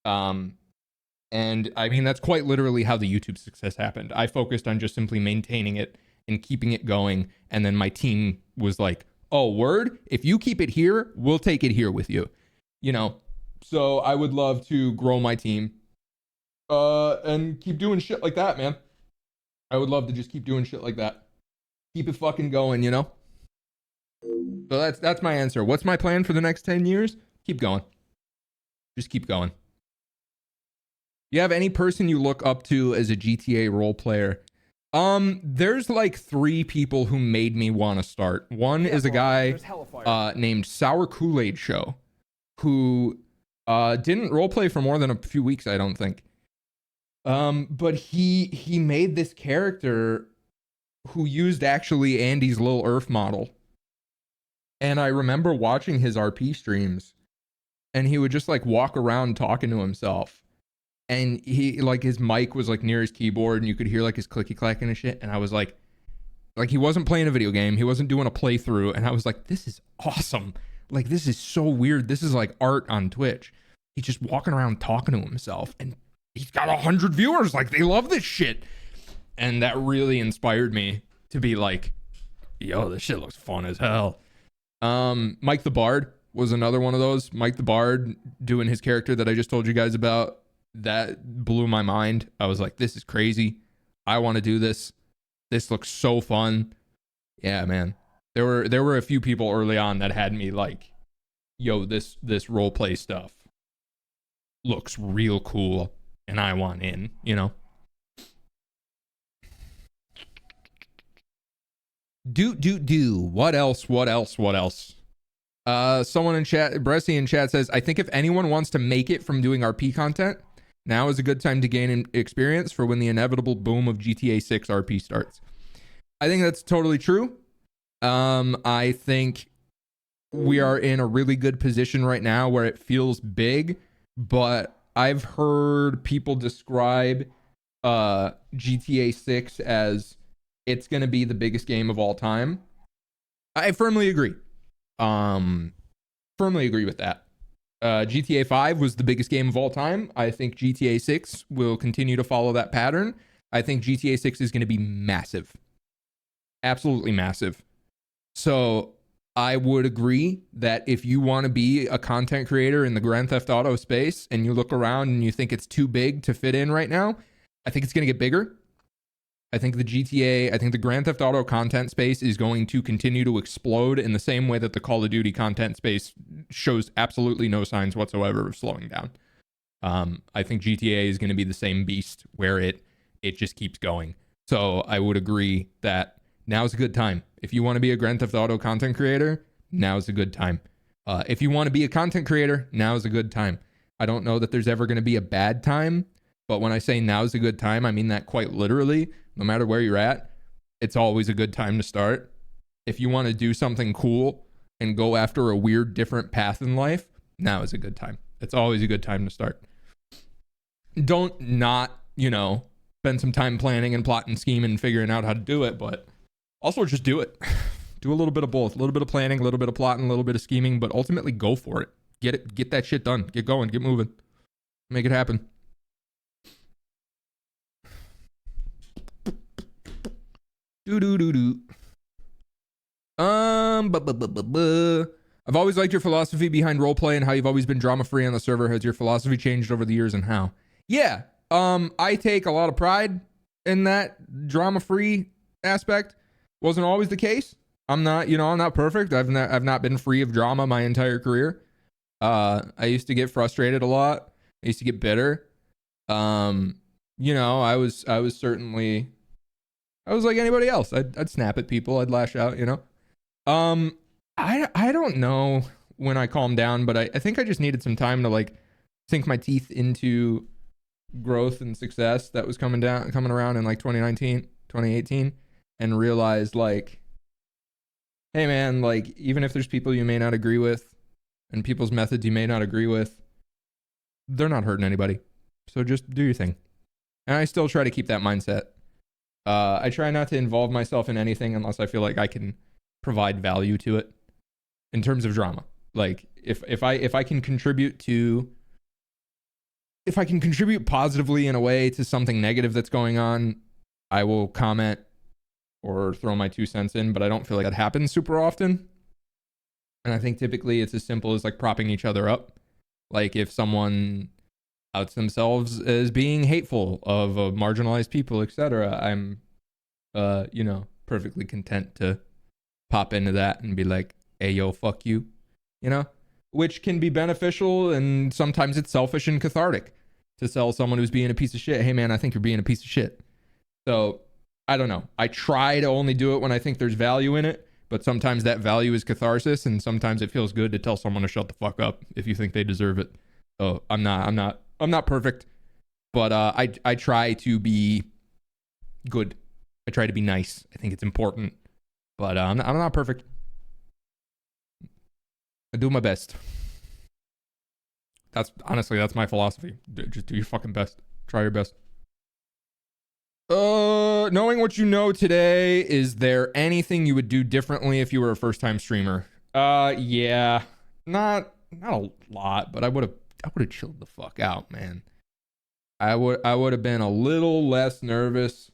And I mean, that's quite literally how the YouTube success happened. I focused on just simply maintaining it and keeping it going. And then my team was like, oh, word, if you keep it here, we'll take it here with you. You know, so I would love to grow my team and keep doing shit like that, man. I would love to just keep doing shit like that. Keep it fucking going, you know? So that's my answer. What's my plan for the next 10 years? Keep going. Just keep going. You have any person you look up to as a GTA role player? There's like 3 people who made me want to start. One is a guy named Sour Kool-Aid Show, who didn't roleplay for more than a few weeks, I don't think. But he made this character who used actually Andy's Lil Earth model. And I remember watching his RP streams, and he would just like walk around talking to himself. And he like his mic was like near his keyboard, and you could hear like his clicky clacking and shit. And I was like he wasn't playing a video game, he wasn't doing a playthrough, and I was like, this is awesome. Like, this is so weird. This is like art on Twitch. He's just walking around talking to himself, and he's got 100 viewers. Like, they love this shit. And that really inspired me to be like, yo, this shit looks fun as hell. Mike the Bard was another one of those. Mike the Bard doing his character that I just told you guys about. That blew my mind. I was like, this is crazy. I want to do this. This looks so fun. Yeah, man. There were a few people early on that had me like, yo, this role play stuff looks real cool and I want in, you know. What else? Someone in chat, Bressy in chat says, I think if anyone wants to make it from doing RP content, now is a good time to gain experience for when the inevitable boom of GTA 6 RP starts. I think that's totally true. I think we are in a really good position right now where it feels big, but I've heard people describe GTA 6 as it's going to be the biggest game of all time. I firmly agree. Firmly agree with that. GTA 5 was the biggest game of all time. I think GTA 6 will continue to follow that pattern. I think GTA 6 is going to be massive. Absolutely massive. So I would agree that if you want to be a content creator in the Grand Theft Auto space and you look around and you think it's too big to fit in right now, I think it's going to get bigger. I think the Grand Theft Auto content space is going to continue to explode in the same way that the Call of Duty content space shows absolutely no signs whatsoever of slowing down. I think GTA is going to be the same beast where it just keeps going. So I would agree that now's a good time. If you want to be a Grand Theft Auto content creator, now's a good time. If you want to be a content creator, now's a good time. I don't know that there's ever going to be a bad time, but when I say now's a good time, I mean that quite literally. No matter where you're at, it's always a good time to start. If you want to do something cool and go after a weird, different path in life, now is a good time. It's always a good time to start. Don't not, spend some time planning and plotting, scheming, and figuring out how to do it, but also just do it. Do a little bit of both. A little bit of planning, a little bit of plotting, a little bit of scheming, but ultimately go for it. Get that shit done. Get going. Get moving. Make it happen. I've always liked your philosophy behind roleplay and how you've always been drama free on the server. Has your philosophy changed over the years and how? Yeah. I take a lot of pride in that drama free aspect. Wasn't always the case. I'm not perfect. I've not been free of drama my entire career. I used to get frustrated a lot. I used to get bitter. I was certainly, I was like anybody else. I'd snap at people. I'd lash out, I don't know when I calmed down, but I think I just needed some time to like sink my teeth into growth and success that was coming around in like 2019, 2018, and realized like, hey man, like even if there's people you may not agree with and people's methods you may not agree with, they're not hurting anybody. So just do your thing. And I still try to keep that mindset. I try not to involve myself in anything unless I feel like I can provide value to it in terms of drama. Like if I can contribute positively in a way to something negative that's going on, I will comment or throw my 2 cents in, but I don't feel like that happens super often. And I think typically it's as simple as like propping each other up. Like if someone outs themselves as being hateful of marginalized people, etc., I'm perfectly content to pop into that and be like, hey yo, fuck you, which can be beneficial, and sometimes it's selfish and cathartic to tell someone who's being a piece of shit, hey man, I think you're being a piece of shit. So I don't know, I try to only do it when I think there's value in it, but sometimes that value is catharsis, and sometimes it feels good to tell someone to shut the fuck up if you think they deserve it. So I'm not perfect, but I try to be good. I try to be nice. I think it's important, but I'm not perfect. I do my best. That's my philosophy. Just do your fucking best. Try your best. Knowing what you know today, is there anything you would do differently if you were a first-time streamer? Yeah, not a lot, but I would have chilled the fuck out, man. I would have been a little less nervous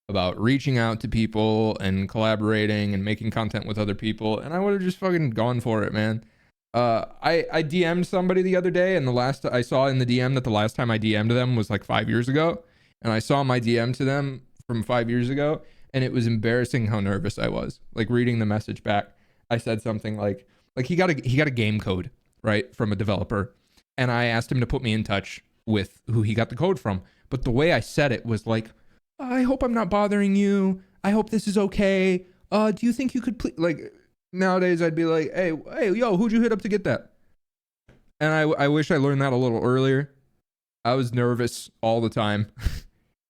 about reaching out to people and collaborating and making content with other people, and I would have just fucking gone for it, man. I DM'd somebody the other day, and the last I saw in the DM that the last time I DM'd them was like 5 years ago, and I saw my DM to them from 5 years ago, and it was embarrassing how nervous I was. Like reading the message back, I said something like he got a game code, right, from a developer, and I asked him to put me in touch with who he got the code from, but the way I said it was like, I hope I'm not bothering you. I hope this is okay. Do you think you could please, like, nowadays I'd be like, hey, yo, who'd you hit up to get that? And I wish I learned that a little earlier. I was nervous all the time.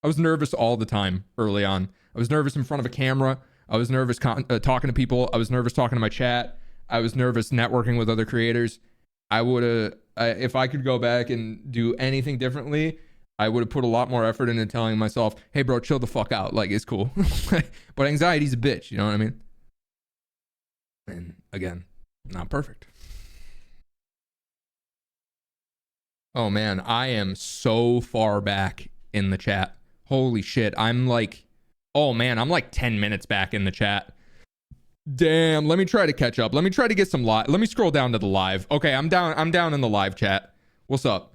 I was nervous all the time early on. I was nervous in front of a camera. I was nervous talking to people. I was nervous talking to my chat. I was nervous networking with other creators. I would have, if I could go back and do anything differently, I would have put a lot more effort into telling myself, hey, bro, chill the fuck out. Like, it's cool. But anxiety's a bitch. You know what I mean? And again, not perfect. Oh, man, I am so far back in the chat. Holy shit. I'm like, oh, man, I'm like 10 minutes back in the chat. Damn, let me try to catch up. Let me try to get some live. Let me scroll down to the live. Okay, I'm down in the live chat. What's up?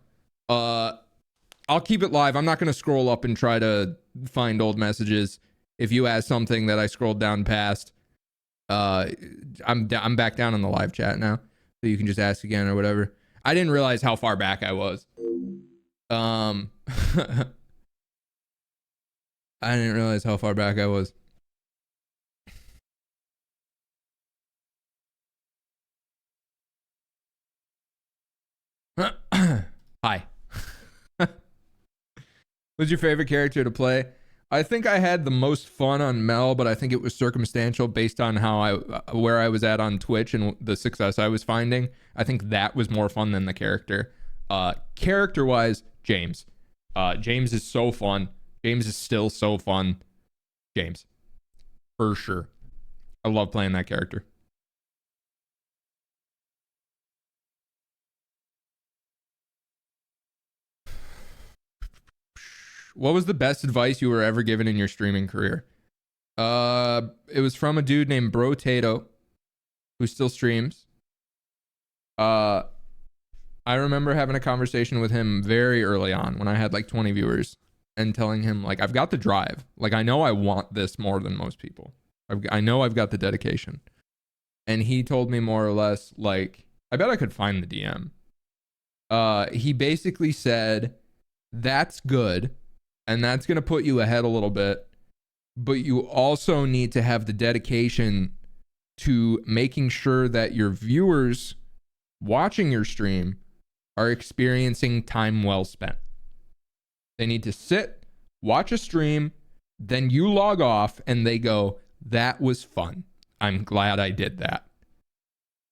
I'll keep it live. I'm not going to scroll up and try to find old messages. If you ask something that I scrolled down past, I'm back down in the live chat now, so you can just ask again or whatever. I didn't realize how far back I was. I didn't realize how far back I was. Hi. Who's your favorite character to play? I think I had the most fun on Mel, but I think it was circumstantial based on how where I was at on Twitch and the success I was finding. I think that was more fun than the character. Character-wise, James. James is so fun. James is still so fun. James. For sure. I love playing that character. What was the best advice you were ever given in your streaming career? It was from a dude named Bro Tato, who still streams. I remember having a conversation with him very early on when I had like 20 viewers and telling him, like, I've got the drive. Like, I know I want this more than most people. I know I've got the dedication. And he told me more or less, like, I bet I could find the DM. He basically said, that's good. And that's going to put you ahead a little bit. But you also need to have the dedication to making sure that your viewers watching your stream are experiencing time well spent. They need to sit, watch a stream, then you log off and they go, that was fun. I'm glad I did that.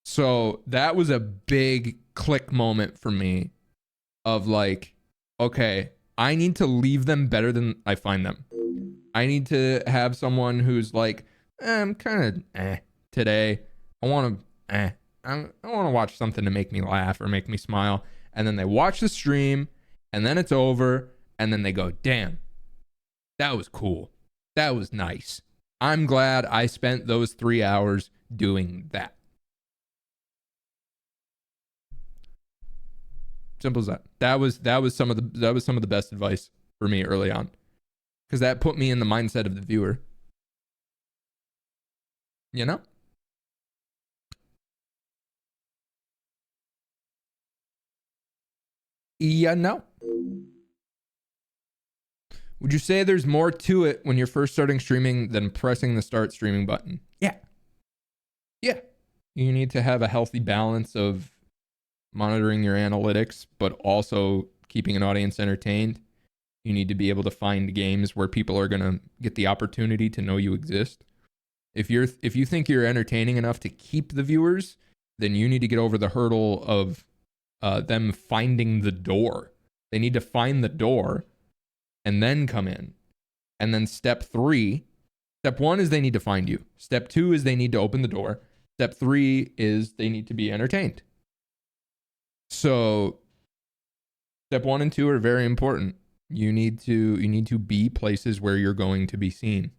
So that was a big click moment for me of like, okay, I need to leave them better than I find them. I need to have someone who's like, I'm kind of today. I want to watch something to make me laugh or make me smile. And then they watch the stream and then it's over. And then they go, damn, that was cool. That was nice. I'm glad I spent those 3 hours doing that. Simple as that. That was some of the best advice for me early on, because that put me in the mindset of the viewer. You know? Yeah, no. Would you say there's more to it when you're first starting streaming than pressing the start streaming button? Yeah. Yeah. You need to have a healthy balance of monitoring your analytics, but also keeping an audience entertained. You need to be able to find games where people are going to get the opportunity to know you exist. If you think you're entertaining enough to keep the viewers, then you need to get over the hurdle of them finding the door. They need to find the door and then come in. And then step 1 is they need to find you. Step 2 is they need to open the door. Step 3 is they need to be entertained. So step 1 and 2 are very important. You need to be places where you're going to be seen.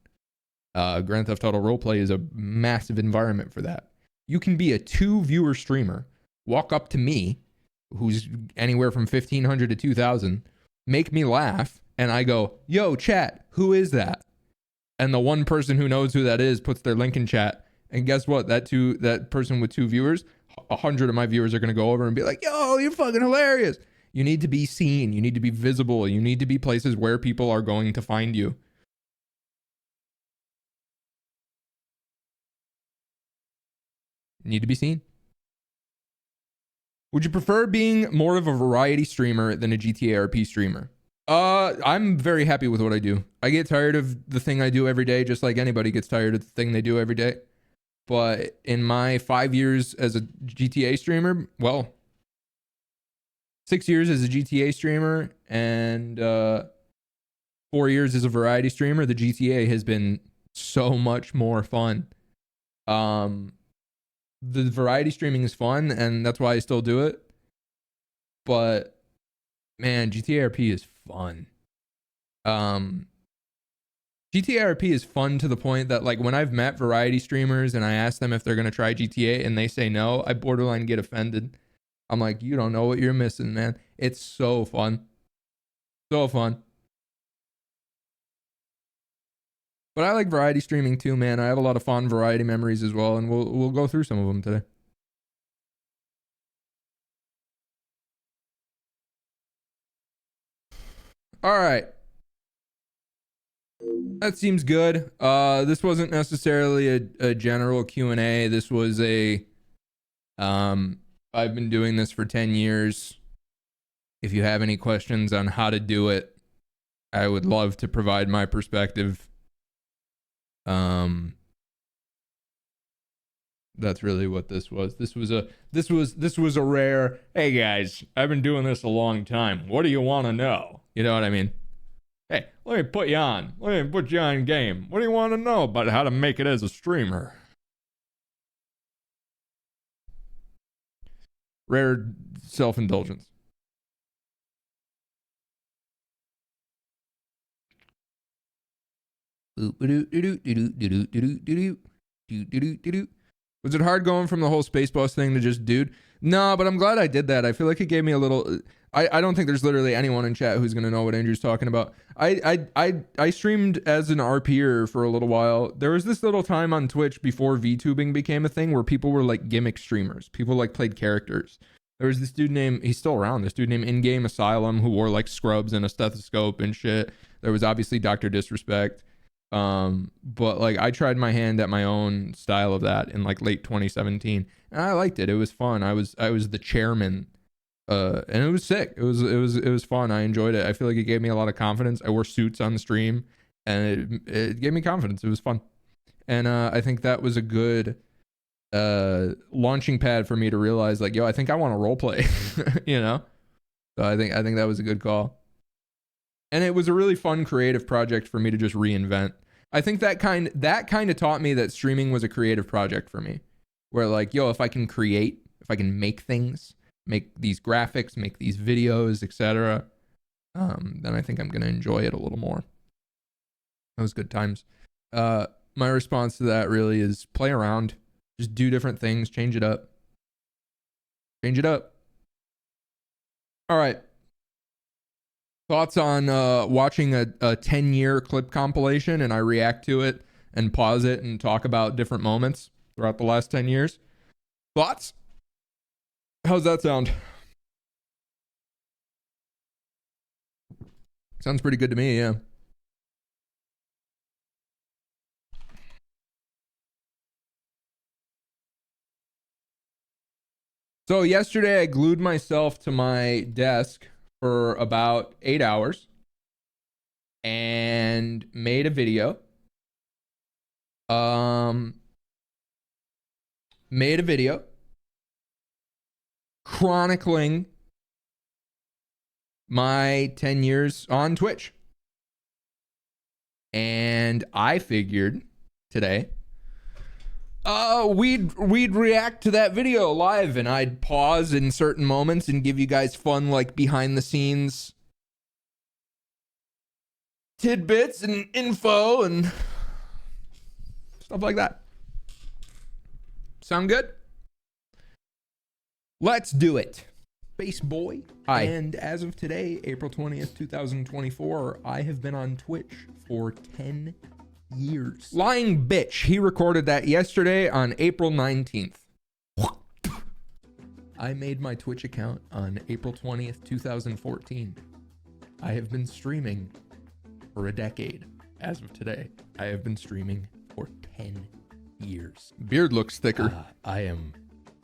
Grand Theft Auto Roleplay is a massive environment for that. You can be a 2-viewer streamer, walk up to me, who's anywhere from 1,500 to 2,000, make me laugh, and I go, yo, chat, who is that? And the one person who knows who that is puts their link in chat, and guess what? That person with 2 viewers, 100 of my viewers are going to go over and be like, yo, you're fucking hilarious. You need to be seen. You need to be visible. You need to be places where people are going to find you. You need to be seen. Would you prefer being more of a variety streamer than a GTA RP streamer? I'm very happy with what I do. I get tired of the thing I do every day, just like anybody gets tired of the thing they do every day. But in my 5 years as a GTA streamer, well, 6 years as a GTA streamer and 4 years as a variety streamer, the GTA has been so much more fun. The variety streaming is fun, and that's why I still do it. But man, GTA RP is fun. GTA RP is fun to the point that, like, when I've met variety streamers and I ask them if they're gonna try GTA and they say no, I borderline get offended. I'm like, you don't know what you're missing, man. It's so fun. So fun. But I like variety streaming too, man. I have a lot of fun variety memories as well, and we'll go through some of them today. All right. That seems good. This wasn't necessarily a general Q&A. This was I've been doing this for 10 years. If you have any questions on how to do it, I would love to provide my perspective. That's really what this was. This was a rare, hey guys, I've been doing this a long time. What do you want to know? You know what I mean? Hey, let me put you on. Let me put you on game. What do you want to know about how to make it as a streamer? Rare self-indulgence. Was it hard going from the whole Spaceboy thing to just dude? No, but I'm glad I did that. I feel like it gave me a little. I don't think there's literally anyone in chat who's gonna know what Andrew's talking about. I streamed as an RPer for a little while. There was this little time on Twitch before VTubing became a thing where people were like gimmick streamers. People like played characters. There was this dude named, he's still around, this dude named In-Game Asylum who wore like scrubs and a stethoscope and shit. There was obviously Dr. Disrespect. But like I tried my hand at my own style of that in like late 2017 and I liked it. It was fun. I was the chairman, and it was sick. It was fun. I enjoyed it. I feel like it gave me a lot of confidence. I wore suits on the stream and it gave me confidence. It was fun. And I think that was a good launching pad for me to realize like, yo, I think I want to role play. You know? So I think that was a good call. And it was a really fun creative project for me to just reinvent. I think that kind of taught me that streaming was a creative project for me. Where like, yo, if I can create, if I can make things, make these graphics, make these videos, etc., then I think I'm gonna enjoy it a little more. That was good times. My response to that really is play around, just do different things, change it up. Change it up. All right. Thoughts on watching a 10-year clip compilation and I react to it and pause it and talk about different moments throughout the last 10 years? Thoughts? How's that sound? Sounds pretty good to me, yeah. So yesterday I glued myself to my desk for about 8 hours and made a video. Made a video chronicling my 10 years on Twitch. And I figured today we'd react to that video live and I'd pause in certain moments and give you guys fun like behind the scenes tidbits and info and stuff like that. Sound good? Let's do it. Spaceboy. Hi. And as of today, April 20th, 2024, I have been on Twitch for 10 years. Lying bitch. He recorded that yesterday on April 19th. I made my Twitch account on April 20th, 2014. I have been streaming for a decade. As of today, I have been streaming for 10 years. Beard looks thicker. I am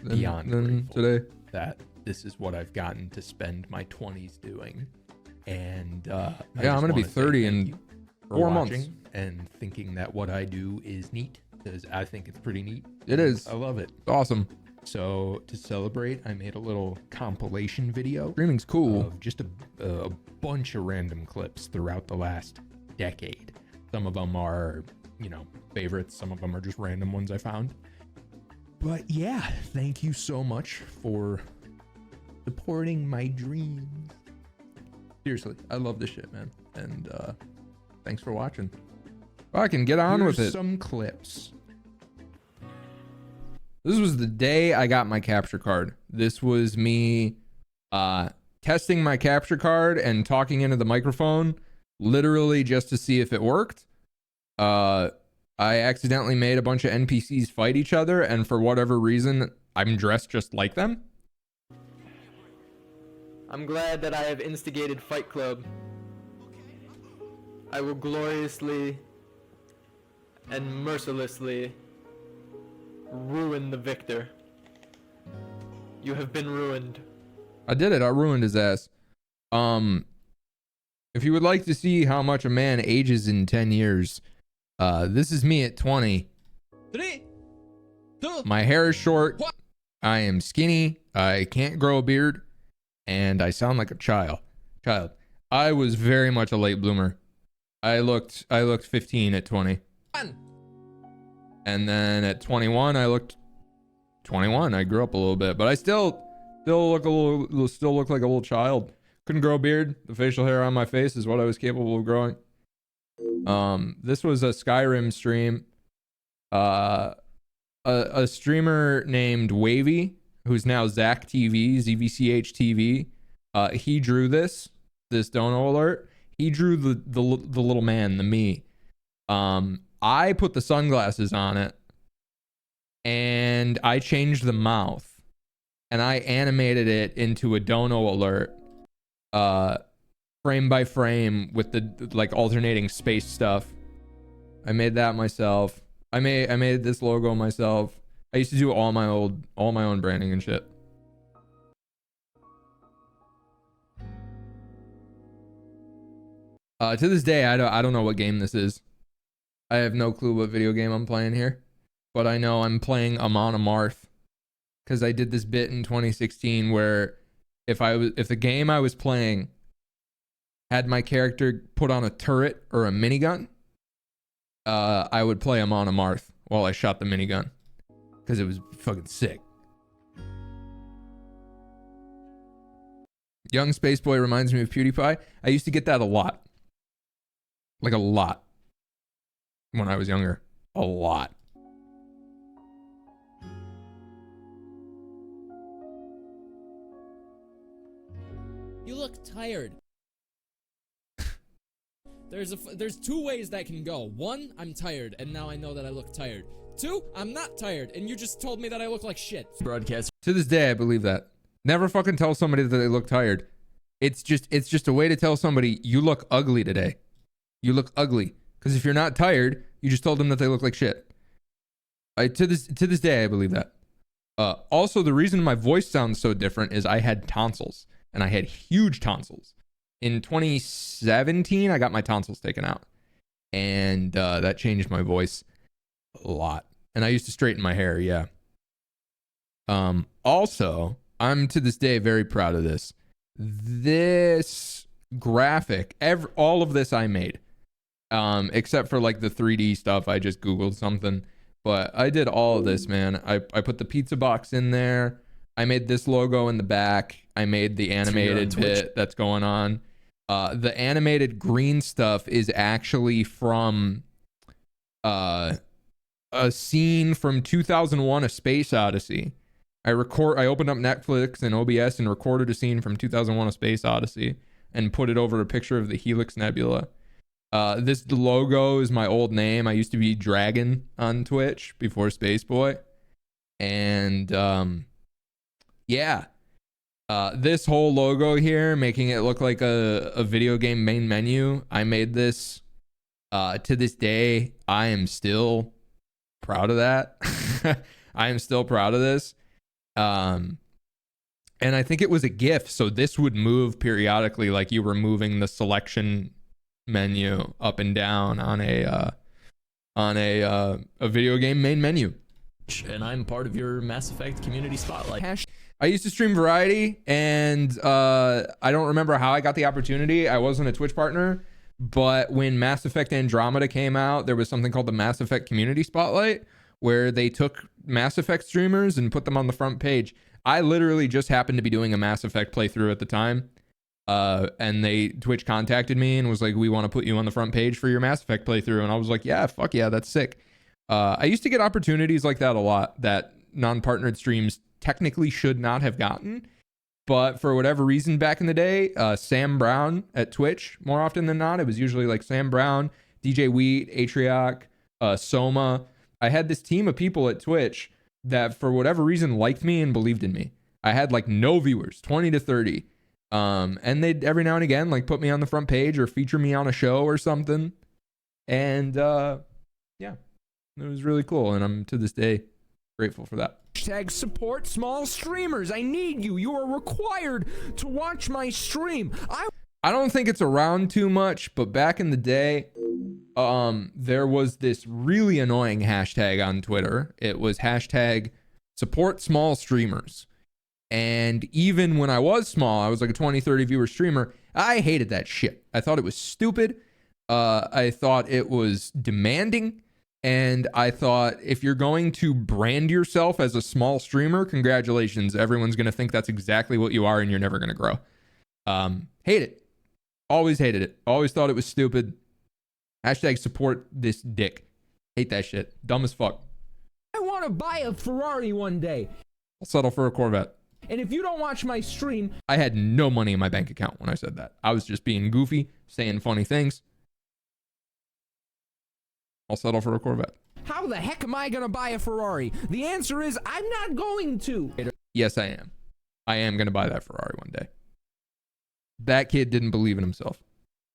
beyond grateful today that this is what I've gotten to spend my 20s doing. And yeah, I'm gonna be 30 in 4 months. And thinking that what I do is neat, because I think it's pretty neat. It is. I love it. It's awesome. So to celebrate, I made a little compilation video. Streaming's cool. Of just a bunch of random clips throughout the last decade. Some of them are, you know, favorites. Some of them are just random ones I found. But yeah, thank you so much for supporting my dreams. Seriously, I love this shit, man. And thanks for watching. I can get on with it. Some clips. This was the day I got my capture card. This was me testing my capture card and talking into the microphone, literally just to see if it worked. I accidentally made a bunch of NPCs fight each other, and for whatever reason, I'm dressed just like them. I'm glad that I have instigated Fight Club. I will gloriously and mercilessly ruin the victor. You have been ruined. I did it. I ruined his ass. If you would like to see how much a man ages in 10 years, this is me at 20. 3, 2, my hair is short. I am skinny. I can't grow a beard, and I sound like a child. I was very much a late bloomer. I looked 15 at 20. And then at 21, I looked 21. I grew up a little bit, but I still look like a little child. Couldn't grow a beard. The facial hair on my face is what I was capable of growing. This was a Skyrim stream. A streamer named Wavy, who's now Zach TV, ZVCH TV. He drew this dono alert. He drew the little man, the me. I put the sunglasses on it, and I changed the mouth, and I animated it into a dono alert, frame by frame with the like alternating space stuff. I made that myself. I made this logo myself. I used to do all my own branding and shit. To this day, I don't know what game this is. I have no clue what video game I'm playing here, but I know I'm playing Amon Amarth, because I did this bit in 2016 where if the game I was playing had my character put on a turret or a minigun, I would play Amon Amarth while I shot the minigun, because it was fucking sick. Young Spaceboy reminds me of PewDiePie. I used to get that a lot. Like a lot. When I was younger. A lot. You look tired. There's 2 ways that can go. 1, I'm tired, and now I know that I look tired. 2, I'm not tired, and you just told me that I look like shit. Broadcast. To this day, I believe that. Never fucking tell somebody that they look tired. It's just a way to tell somebody you look ugly today. You look ugly. Because if you're not tired, you just told them that they look like shit. To this day, I believe that. Also, the reason my voice sounds so different is I had tonsils, and I had huge tonsils. In 2017, I got my tonsils taken out, and that changed my voice a lot. And I used to straighten my hair, yeah. Also, I'm to this day very proud of this. This graphic, all of this I made. Except for like the 3D stuff, I just Googled something. But I did all of this, man. I put the pizza box in there. I made this logo in the back. I made the animated bit that's going on. The animated green stuff is actually from a scene from 2001: A Space Odyssey. I opened up Netflix and OBS and recorded a scene from 2001: A Space Odyssey and put it over a picture of the Helix Nebula. This logo is my old name. I used to be Dragon on Twitch before Spaceboy. And yeah. This whole logo here, making it look like a video game main menu, I made this. To this day, I am still proud of that. I am still proud of this. And I think it was a GIF, so this would move periodically, like you were moving the selection menu up and down on a video game main menu. And I'm part of your Mass Effect community spotlight. I used to stream Variety, and I don't remember how I got the opportunity. I wasn't a Twitch partner, but when Mass Effect Andromeda came out, there was something called the Mass Effect Community Spotlight, where they took Mass Effect streamers and put them on the front page. I literally just happened to be doing a Mass Effect playthrough at the time, and Twitch contacted me and was like, "We want to put you on the front page for your Mass Effect playthrough," and I was like, "Yeah, fuck yeah, that's sick." I used to get opportunities like that a lot that non-partnered streams technically should not have gotten, but for whatever reason back in the day, Sam Brown at Twitch, more often than not, it was usually like Sam Brown, DJ Wheat, Atrioc, Soma. I had this team of people at Twitch that for whatever reason liked me and believed in me. I had like no viewers, 20 to 30. And they'd every now and again like put me on the front page or feature me on a show or something. And yeah, it was really cool. And I'm to this day grateful for that. Hashtag support small streamers. I need you. You are required to watch my stream. I don't think it's around too much, but back in the day, there was this really annoying hashtag on Twitter. It was hashtag support small streamers. And even when I was small, I was like a 20, 30 viewer streamer. I hated that shit. I thought it was stupid. I thought it was demanding. And I thought, if you're going to brand yourself as a small streamer, congratulations. Everyone's going to think that's exactly what you are and you're never going to grow. Hate it. Always hated it. Always thought it was stupid. Hashtag support this dick. Hate that shit. Dumb as fuck. I want to buy a Ferrari one day. I'll settle for a Corvette. And if you don't watch my stream... I had no money in my bank account when I said that. I was just being goofy, saying funny things. I'll settle for a Corvette. How the heck am I going to buy a Ferrari? The answer is I'm not going to. Yes, I am. I am going to buy that Ferrari one day. That kid didn't believe in himself.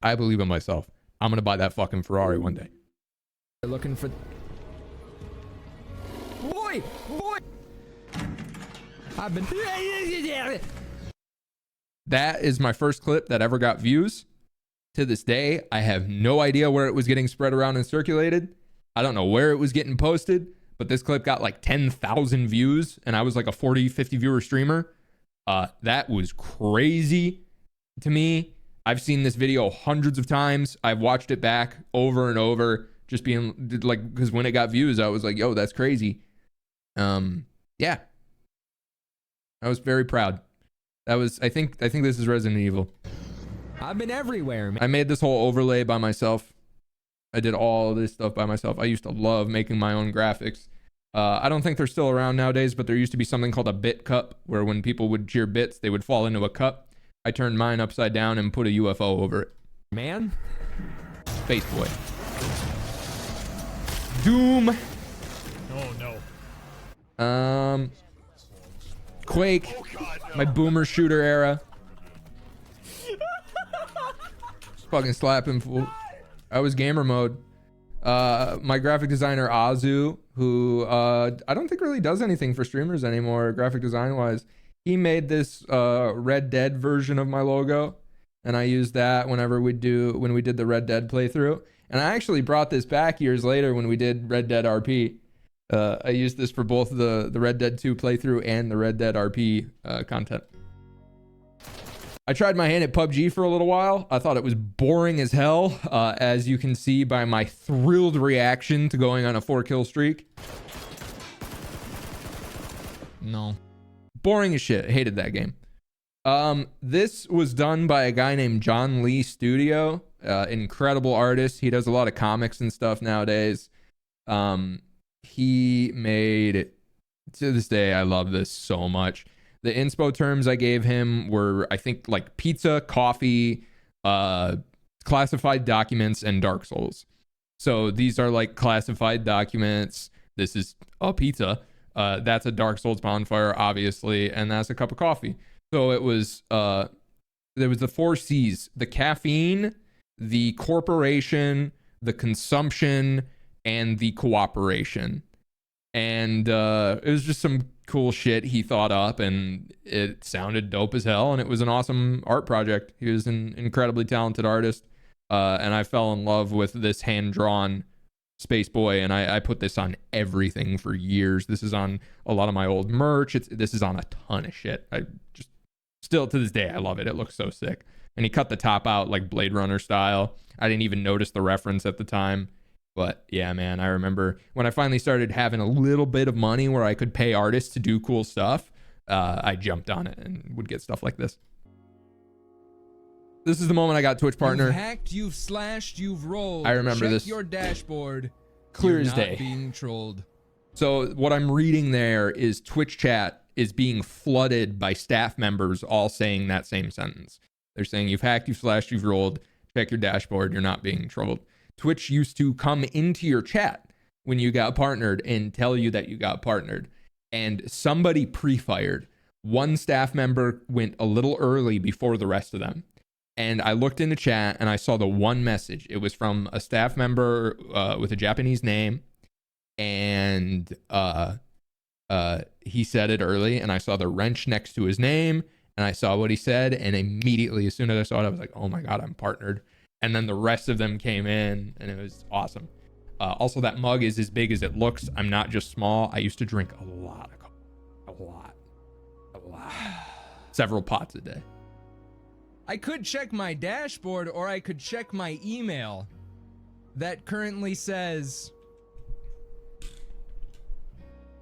I believe in myself. I'm going to buy that fucking Ferrari one day. They're looking for... Boy! I've been... That is my first clip that ever got views. To this day, I have no idea where it was getting spread around and circulated. I don't know where it was getting posted, but this clip got like 10,000 views, and I was like a 40, 50 viewer streamer. That was crazy to me. I've seen this video hundreds of times. I've watched it back over and over, just being like, because when it got views, I was like, yo, that's crazy. Yeah. I was very proud. That was, I think this is Resident Evil. I've been everywhere, man. I made this whole overlay by myself. I did all of this stuff by myself. I used to love making my own graphics. I don't think they're still around nowadays, but there used to be something called a bit cup, where when people would cheer bits, they would fall into a cup. I turned mine upside down and put a UFO over it. Man. Spaceboy. Doom. Oh no. Quake. Oh, God, no. My boomer shooter era. Fucking slap him, fool. I was gamer mode. My graphic designer Azu, who I don't think really does anything for streamers anymore, graphic design wise. He made this Red Dead version of my logo, and I used that when we did the Red Dead playthrough. And I actually brought this back years later when we did Red Dead RP. I used this for both the Red Dead 2 playthrough and the Red Dead RP content. I tried my hand at PUBG for a little while. I thought it was boring as hell, as you can see by my thrilled reaction to going on a 4-kill streak. No. Boring as shit. Hated that game. This was done by a guy named John Lee Studio. Incredible artist. He does a lot of comics and stuff nowadays. He made, to this day, I love this so much. The inspo terms I gave him were, I think, like pizza, coffee, classified documents, and Dark Souls. So these are like classified documents. This is a pizza. That's a Dark Souls bonfire, obviously, and that's a cup of coffee. So it was, there was the 4 C's: the caffeine, the corporation, the consumption, and the cooperation. And it was just some cool shit he thought up, and it sounded dope as hell, and it was an awesome art project. He was an incredibly talented artist, and I fell in love with this hand-drawn Spaceboy, and I put this on everything for years. This is on a lot of my old merch. This is on a ton of shit. I just, still to this day, I love it. It looks so sick. And he cut the top out like Blade Runner style. I didn't even notice the reference at the time. But yeah, man, I remember when I finally started having a little bit of money where I could pay artists to do cool stuff, I jumped on it and would get stuff like this. This is the moment I got Twitch partner. You've hacked, you've slashed, you've rolled. I remember Check this. your dashboard. Clear You're as not day. being trolled. So what I'm reading there is Twitch chat is being flooded by staff members all saying that same sentence. They're saying you've hacked, you've slashed, you've rolled. Check your dashboard. You're not being trolled. Twitch used to come into your chat when you got partnered and tell you that you got partnered. And somebody pre-fired. One staff member went a little early before the rest of them. And I looked into chat and I saw the one message. It was from a staff member with a Japanese name. And he said it early, and I saw the wrench next to his name, and I saw what he said, and immediately, as soon as I saw it, I was like, oh my God, I'm partnered. And then the rest of them came in, and it was awesome. Also, that mug is as big as it looks. I'm not just small. I used to drink a lot of coffee. A lot. Several pots a day. I could check my dashboard, or I could check my email that currently says,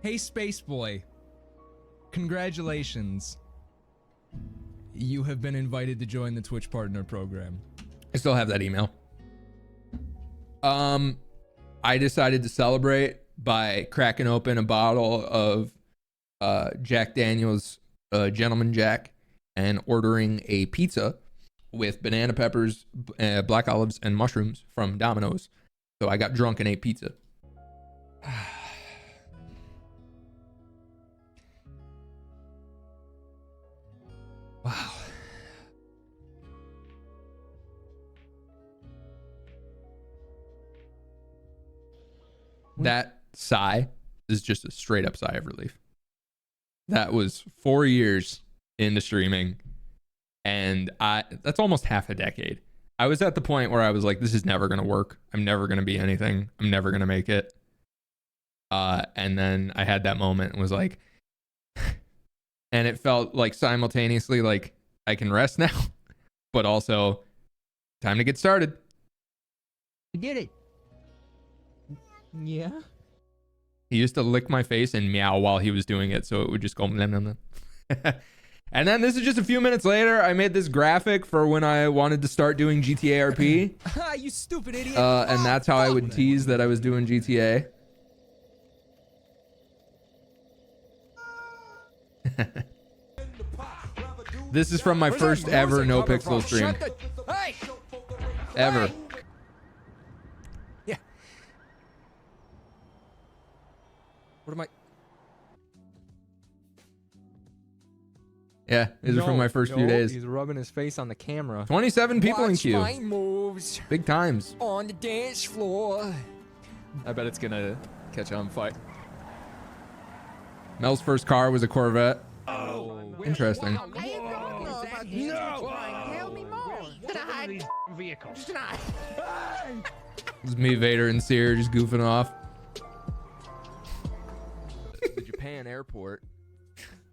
"Hey Spaceboy, congratulations. You have been invited to join the Twitch Partner Program." I still have that email. I decided to celebrate by cracking open a bottle of Jack Daniel's Gentleman Jack and ordering a pizza with banana peppers, black olives, and mushrooms from Domino's. So I got drunk and ate pizza. Wow. That sigh is just a straight up sigh of relief. That was 4 years into streaming, and that's almost half a decade. I was at the point where I was like, this is never going to work. I'm never going to be anything. I'm never going to make it. And then I had that moment and was like, and it felt like simultaneously like I can rest now, but also time to get started. I did it. Yeah. He used to lick my face and meow while he was doing it, so it would just go nom, nom, nom. And then this is just a few minutes later. I made this graphic for when I wanted to start doing GTA RP. Ha, you stupid idiot. And that's how I would tease that I was doing GTA. This is from my first ever No Pixel stream. Hey! Ever. Yeah. What am I? Yeah, these are from my first few days. He's rubbing his face on the camera. 27 people in Watch queue. my moves Big times. on the dance floor. I bet it's gonna catch on fire. Mel's first car was a Corvette. Interesting. No! Tell me more. Tonight. Tonight. This is me, Vader, and Seer just goofing off. The Japan airport.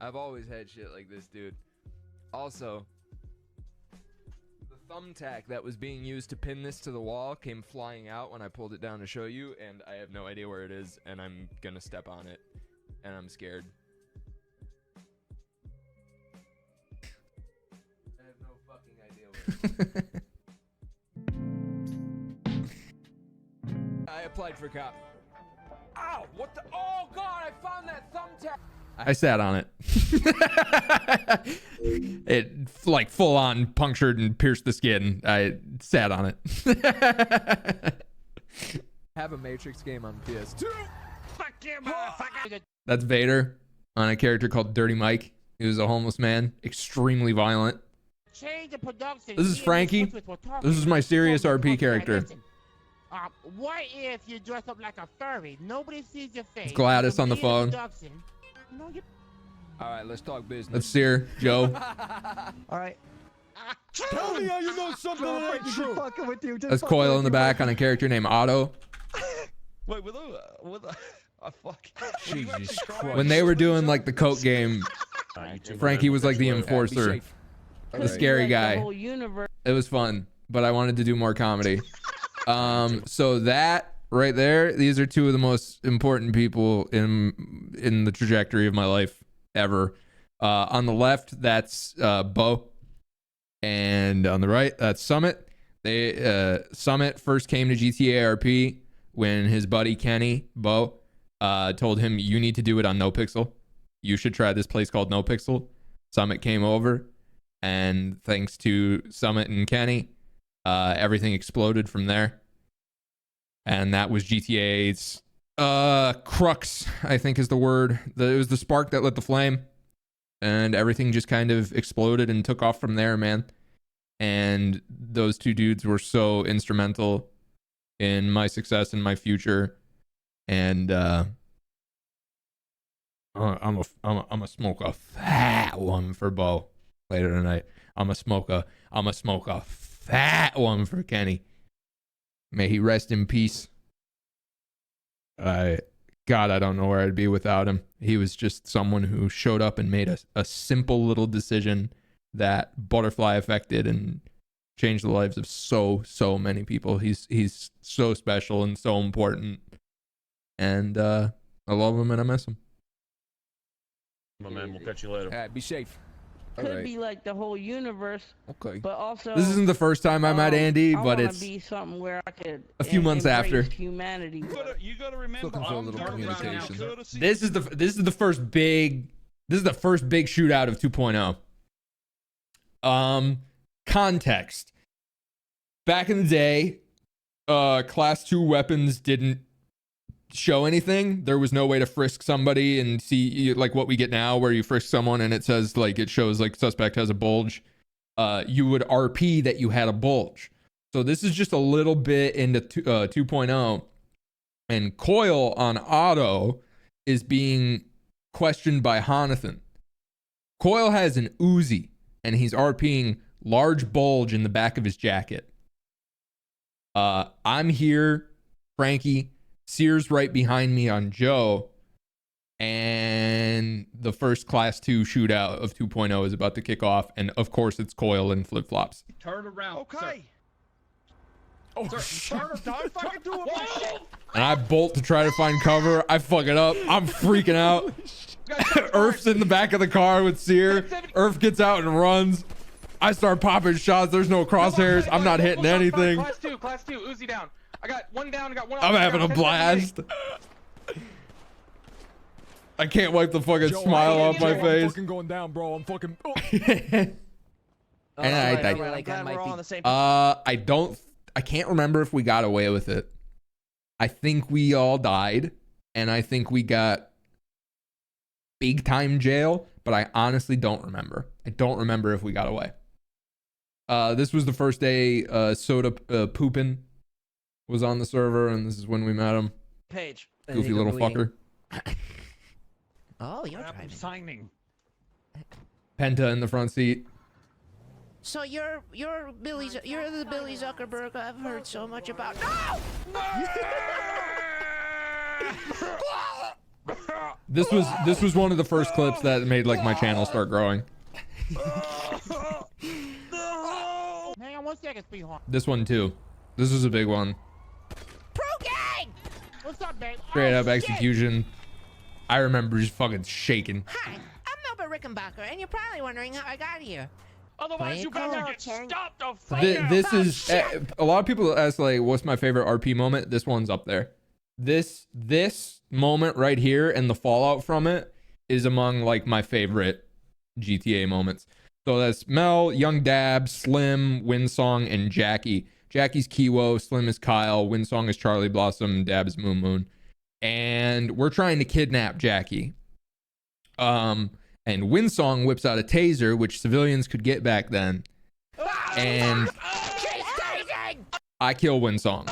I've always had shit like this, dude. Also, the thumbtack that was being used to pin this to the wall came flying out when I pulled it down to show you, and I have no idea where it is, and I'm gonna step on it, and I'm scared. I applied for cop. Ow! What the? Oh God! I found that thumbtack. I sat on it. It like full on punctured and pierced the skin. I sat on it. Have a Matrix game on PS2. Fuck you, motherfucker. That's Vader on a character called Dirty Mike. He was a homeless man, extremely violent. Change the production. This is Frankie. This is my serious RP character. What if you dress up like a furry? Nobody sees your face. Gladys on the phone. No, you... All right, let's talk business. That's Sear, Joe. All right. Tell me how you know something that ain't true. Fucking with you. That's Coil in the back on a character named Otto. Wait, with fuck. Jesus Christ. When they were doing like the coke game, Frankie was like the enforcer, the scary guy. It was fun, but I wanted to do more comedy. So that right there, these are two of the most important people in the trajectory of my life ever. On the left, that's Bo, and on the right, that's Summit. Summit first came to GTA RP when his buddy Kenny Bo told him, you need to do it on NoPixel. You should try this place called NoPixel. Summit came over, and thanks to Summit and Kenny, everything exploded from there. And that was GTA's crux, I think is the word. It was the spark that lit the flame, and everything just kind of exploded and took off from there, man. And those two dudes were so instrumental in my success and my future. And I'm a smoke a fat one for Bo later tonight. I'm a smoke a fat one for Kenny. May he rest in peace. God, I don't know where I'd be without him. He was just someone who showed up and made a simple little decision that butterfly affected and changed the lives of so many people. He's so special and so important. And I love him and I miss him. My man, we'll catch you later. All right, be safe. Could be like the whole universe, Okay. but also This isn't the first time I met Andy, I but wanna it's be something where I could a few months after. humanity. You gotta remember, Looking for a little communication. This is the first big shootout of 2.0. Context. Back in the day, class 2 weapons didn't show anything. There was no way to frisk somebody and see like what we get now, where you frisk someone and it says like, it shows like suspect has a bulge. You would RP that you had a bulge. So this is just a little bit into 2.0, and Coil on Auto is being questioned by Honathan. Coil has an Uzi and he's RPing large bulge in the back of his jacket. I'm here, Frankie. Sears right behind me on Joe, and the first class 2 shootout of 2.0 is about to kick off, and of course it's Coil and flip-flops. Turn around. Okay. Oh, Don't fucking do it. And I bolt to try to find cover. I fuck it up. I'm freaking out. Earth's in the back of the car with Sear. Earth gets out and runs. I start popping shots. There's no crosshairs. I'm not hitting anything. Class 2, Uzi down. I got one down, I got one I'm having a blast. I can't wipe the fucking smile off my I'm face. fucking going down, bro. I'm fucking. Oh. And I can't remember if we got away with it. I think we all died, and I think we got big time jail, but I honestly don't remember. I don't remember if we got away. This was the first day Soda Poopin was on the server, and this is when we met him. Page. Goofy little fucker. Oh, you're driving. Signing. Penta in the front seat. So you're the Billy Zuckerberg I've heard so much about. No! This was one of the first clips that made like my channel start growing. Hang on 1 second, sweetheart. This one too. This was a big one. Pro gang! What's up, babe? Straight up execution. I remember just fucking shaking. Hi, I'm Melba Rickenbacker, and you're probably wondering how I got here. Otherwise, you better get stopped or This is a lot of people ask like, what's my favorite RP moment? This one's up there. This moment right here and the fallout from it is among like my favorite GTA moments. So that's Mel, Young Dab, Slim, Windsong, and Jackie. Jackie's Kiwo, Slim is Kyle, Windsong is Charlie Blossom, Dab is Moon Moon. And we're trying to kidnap Jackie. And Windsong whips out a taser, which civilians could get back then. And I kill Windsong.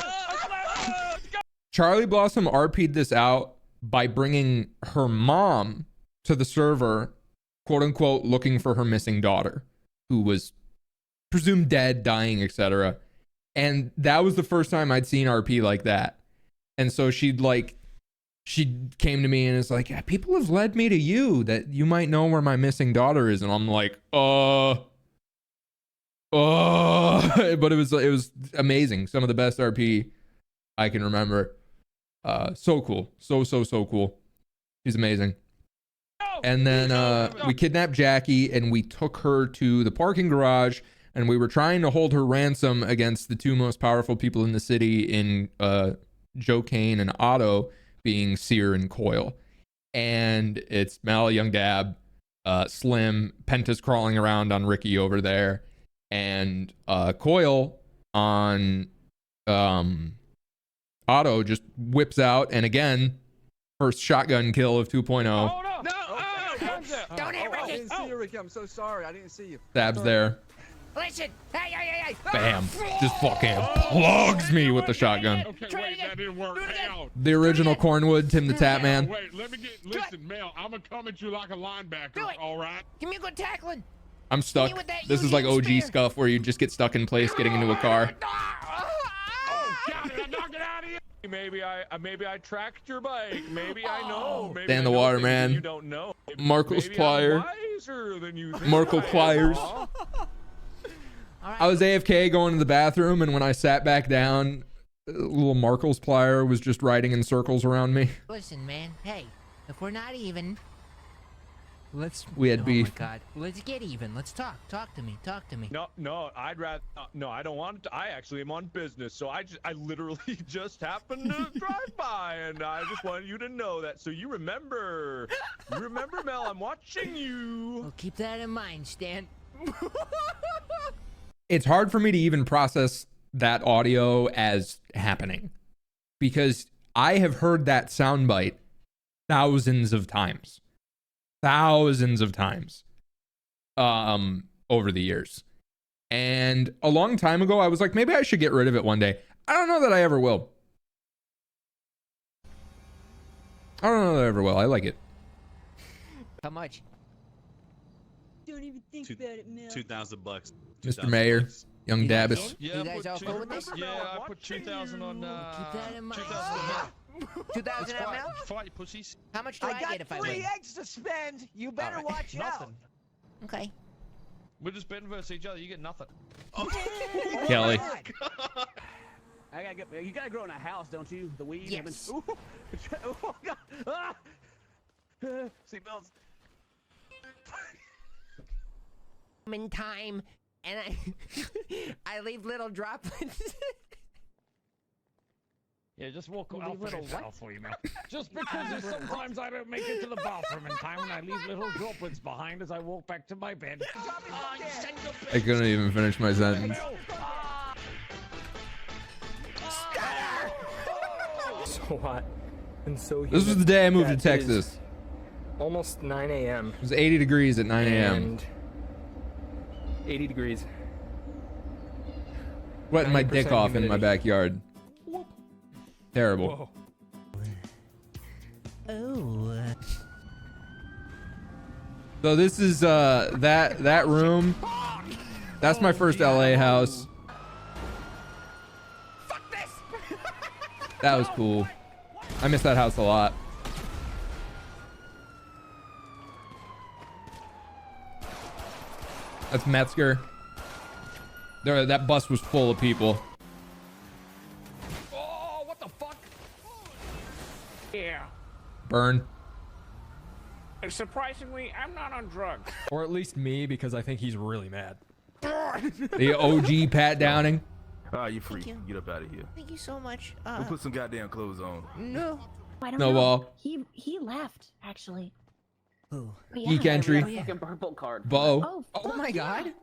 Charlie Blossom RP'd this out by bringing her mom to the server, quote unquote, looking for her missing daughter, who was presumed dead, dying, etc. And that was the first time I'd seen RP like that. And so she came to me and is like, yeah, people have led me to you that you might know where my missing daughter is. And I'm like, but it was amazing. Some of the best RP I can remember. So cool. So cool. She's amazing. And then we kidnapped Jackie and we took her to the parking garage and we were trying to hold her ransom against the two most powerful people in the city in Joe Kane and Otto, being Sear and Coil. And it's Mal, Young Dab, Slim, Penta's crawling around on Ricky over there, and Coil on Otto just whips out, and again, first shotgun kill of 2.0. No! Don't hit Ricky! I didn't see you, Ricky. I'm so sorry. I didn't see you. Stabs there. Listen! Hey! Bam. Just fucking plugs me with the shotgun. Okay, wait, that didn't work out. The original Cornwood, Tim the Tap Man. Wait, listen, Mel, I'm gonna come at you like a linebacker, all right? Give me a good tackling! I'm stuck. This is like OG stuff where you just get stuck in place getting into a car. Oh, God, did I knock it out of you? Maybe I tracked your bike. Maybe I know. Maybe Stay in I the know water, things man. that You don't know. Markle's Maybe plier. I'm wiser than you think Markle I am. pliers. All right. I was AFK going to the bathroom, and when I sat back down, little Markle's plier was just riding in circles around me. Listen, man. Hey, if we're not even, We had beef. Oh my God. Let's get even. Let's talk. Talk to me. No, I'd rather. No, I don't want to. I actually am on business, so I literally just happened to drive by, and I just wanted you to know that. So you remember, Mel, I'm watching you. Well, keep that in mind, Stan. It's hard for me to even process that audio as happening because I have heard that soundbite thousands of times over the years. And a long time ago, I was like, maybe I should get rid of it one day. I don't know that I ever will. I like it. How much? Don't even think about it, Mel. $2,000. Mr. Mayor, Young Dabbis. You guys all go with this? Yeah, I put 2,000 on. Keep that in mind. 2,000 2,000 ml? Fight, you pussies. How much do I get if I win? eggs to spend. You better All right. watch Nothing. Okay. We're just betting versus each other. You get nothing. Kelly. You gotta grow in a house, don't you? The weed. Yes. Ooh. Oh, God. Ah. Seatbelts. In time, and I leave little droplets. Yeah, just walk You out leave for little little what? for you, man. Just because sometimes I don't make it to the bathroom in time and I leave little droplets behind as I walk back to my bed. I couldn't even finish my sentence. So hot and so humid. This was the day I moved to that Texas. is Almost 9 a.m. It was 80 degrees at 9 a.m. and 80 degrees. Wetting my dick 90% off in my humidity. backyard. Terrible. Oh. So this is that room. That's my first LA house. Fuck this! That was cool. I miss that house a lot. That's Metzger. There, that bus was full of people. Oh, what the fuck? Yeah. Burn. Surprisingly, I'm not on drugs. Or at least me, because I think he's really mad. The OG pat downing. Ah, you free. you. Get up out of here. Thank you so much. Go put some goddamn clothes on. No. I don't No know. wall. He left actually. Ooh. But Geek entry. Oh, yeah. Purple card. Bo. Oh my god.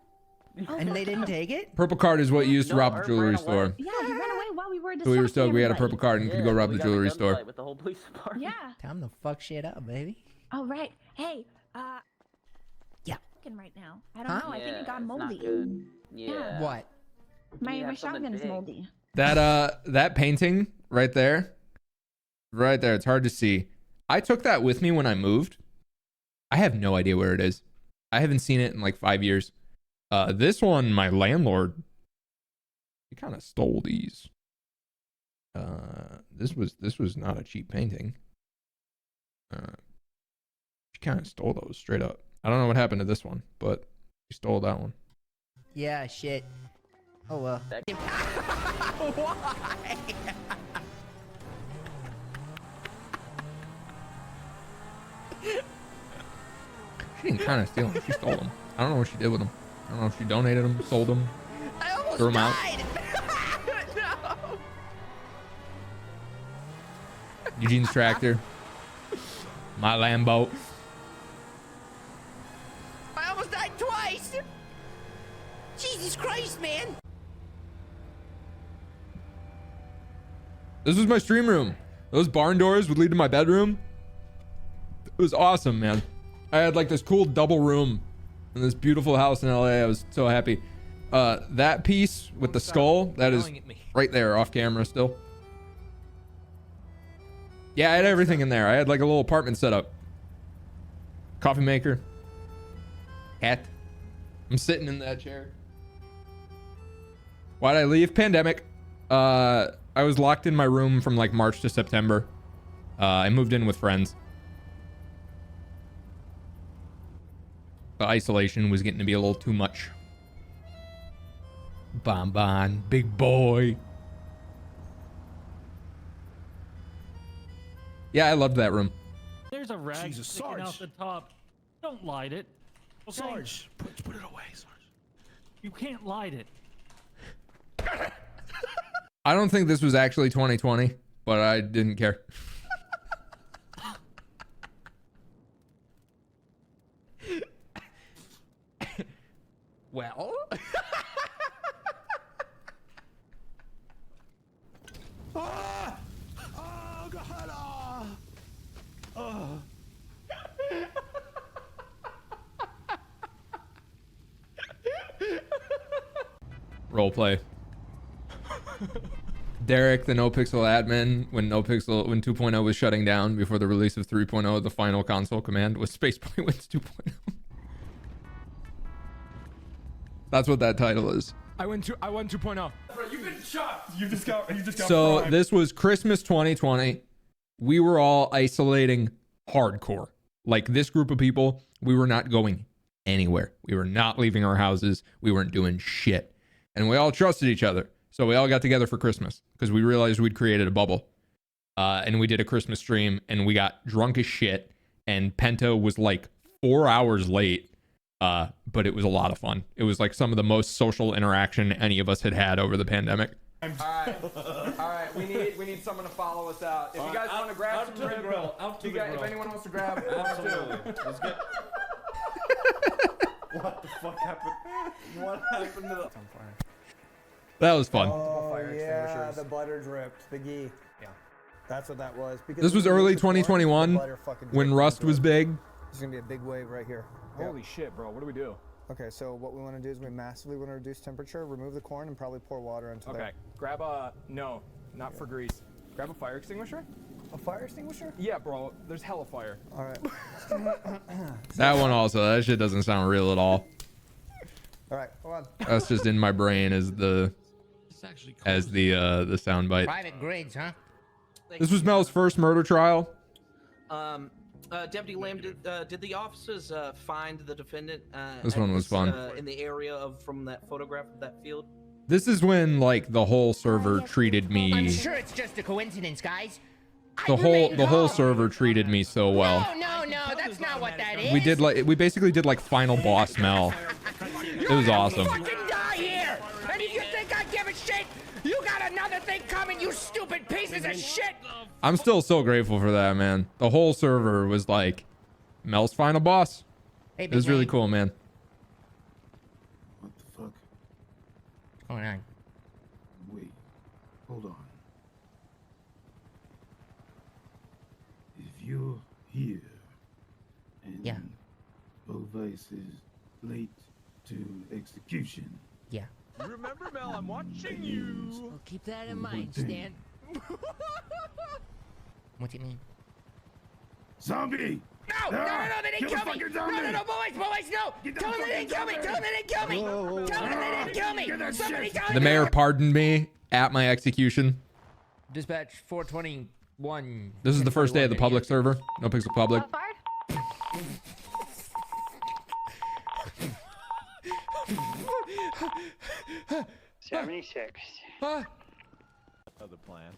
And they didn't take it? Purple card is what you used to rob the jewelry store. Yeah, he ran away while we were So we were stoked we had a distracting purple card and could go rob the jewelry store. With the whole police department. Yeah. Time to fuck shit up, baby. Oh right. Hey. Yeah. Cooking right now. I don't know. I think it got moldy. Yeah. What? My shotgun is moldy. That painting right there. Right there. It's hard to see. I took that with me when I moved. I have no idea where it is. I haven't seen it in like 5 years. This one, my landlord, he kind of stole these. This was not a cheap painting. She kind of stole those straight up. I don't know what happened to this one, but she stole that one. Yeah, shit. Oh well. Why? She didn't kind of steal them. She stole them. I don't know what she did with them. I don't know if she donated them, sold them, I almost threw them out. died. No. Eugene's tractor. My Lambo. I almost died twice. Jesus Christ, man. This was my stream room. Those barn doors would lead to my bedroom. It was awesome, man. I had like this cool double room in this beautiful house in LA. I was so happy. That piece with the skull, that is right there off camera still. Yeah, I had everything in there. I had like a little apartment set up. Coffee maker. Cat. I'm sitting in that chair. Why'd I leave? Pandemic. I was locked in my room from like March to September. I moved in with friends. The isolation was getting to be a little too much. Bon, big boy. Yeah, I loved that room. There's a rag Jesus, sticking Sarge. out the top. Don't light it. Okay? Sarge, put it away, Sarge. You can't light it. I don't think this was actually 2020, but I didn't care. Well. Ah! Oh, God! Ah! Oh. Role play. Derek, the NoPixel admin, when 2.0 was shutting down before the release of 3.0, the final console command was Spaceboy wins 2.0. That's what that title is. I won 2.0. Bro, you've been shot. You just got So fried. this was Christmas 2020. We were all isolating hardcore. Like this group of people, we were not going anywhere. We were not leaving our houses. We weren't doing shit. And we all trusted each other. So we all got together for Christmas because we realized we'd created a bubble. And we did a Christmas stream and we got drunk as shit. And Penta was like 4 hours late. But it was a lot of fun. It was like some of the most social interaction any of us had had over the pandemic. All right. We need someone to follow us out. If you guys want to grab some Red Bull, if anyone wants to grab, absolutely. Let's get. What the fuck happened? What happened to the? That was fun. Oh yeah, the butter dripped. The ghee. Yeah, that's what that was. Because This was early 2021 when Rust was big. There's gonna be a big wave right here. Holy shit, bro! What do we do? Okay, so what we want to do is we massively want to reduce temperature, remove the corn, and probably pour water into there. Okay, grab a no, not for grease. Grab a fire extinguisher. A fire extinguisher? Yeah, bro. There's hella fire. All right. That one also. That shit doesn't sound real at all. All right, hold on. That's just in my brain as the sound bite. Private grades, huh? This was Mel's first murder trial. Deputy Lamb, did the officers find the defendant? This one was fun. In the area from that photograph of that field. This is when like the whole server treated me. I'm sure it's just a coincidence, guys. The whole server treated me so well. No, that's not what that is. We basically did like final boss Mel. It was awesome. Fucking die here! And if you think I give a shit, you got another thing coming, you stupid pieces of shit! I'm still so grateful for that, man. The whole server was like Mel's final boss. It was really cool, man. What the fuck? What's going on? Wait, hold on. If you're here and VODS is late to execution. Yeah. Remember, Mel, I'm watching you. Well, keep that in mind, Stan. What do you mean? Zombie! No, they didn't kill me! No, boys, no! Tell them they didn't kill me! Tell them they didn't kill me! Tell them they didn't kill me! Somebody tell The mayor pardoned me at my execution. Dispatch 421. This is the first day of the public server. No Pixel Public. 76. Other plan.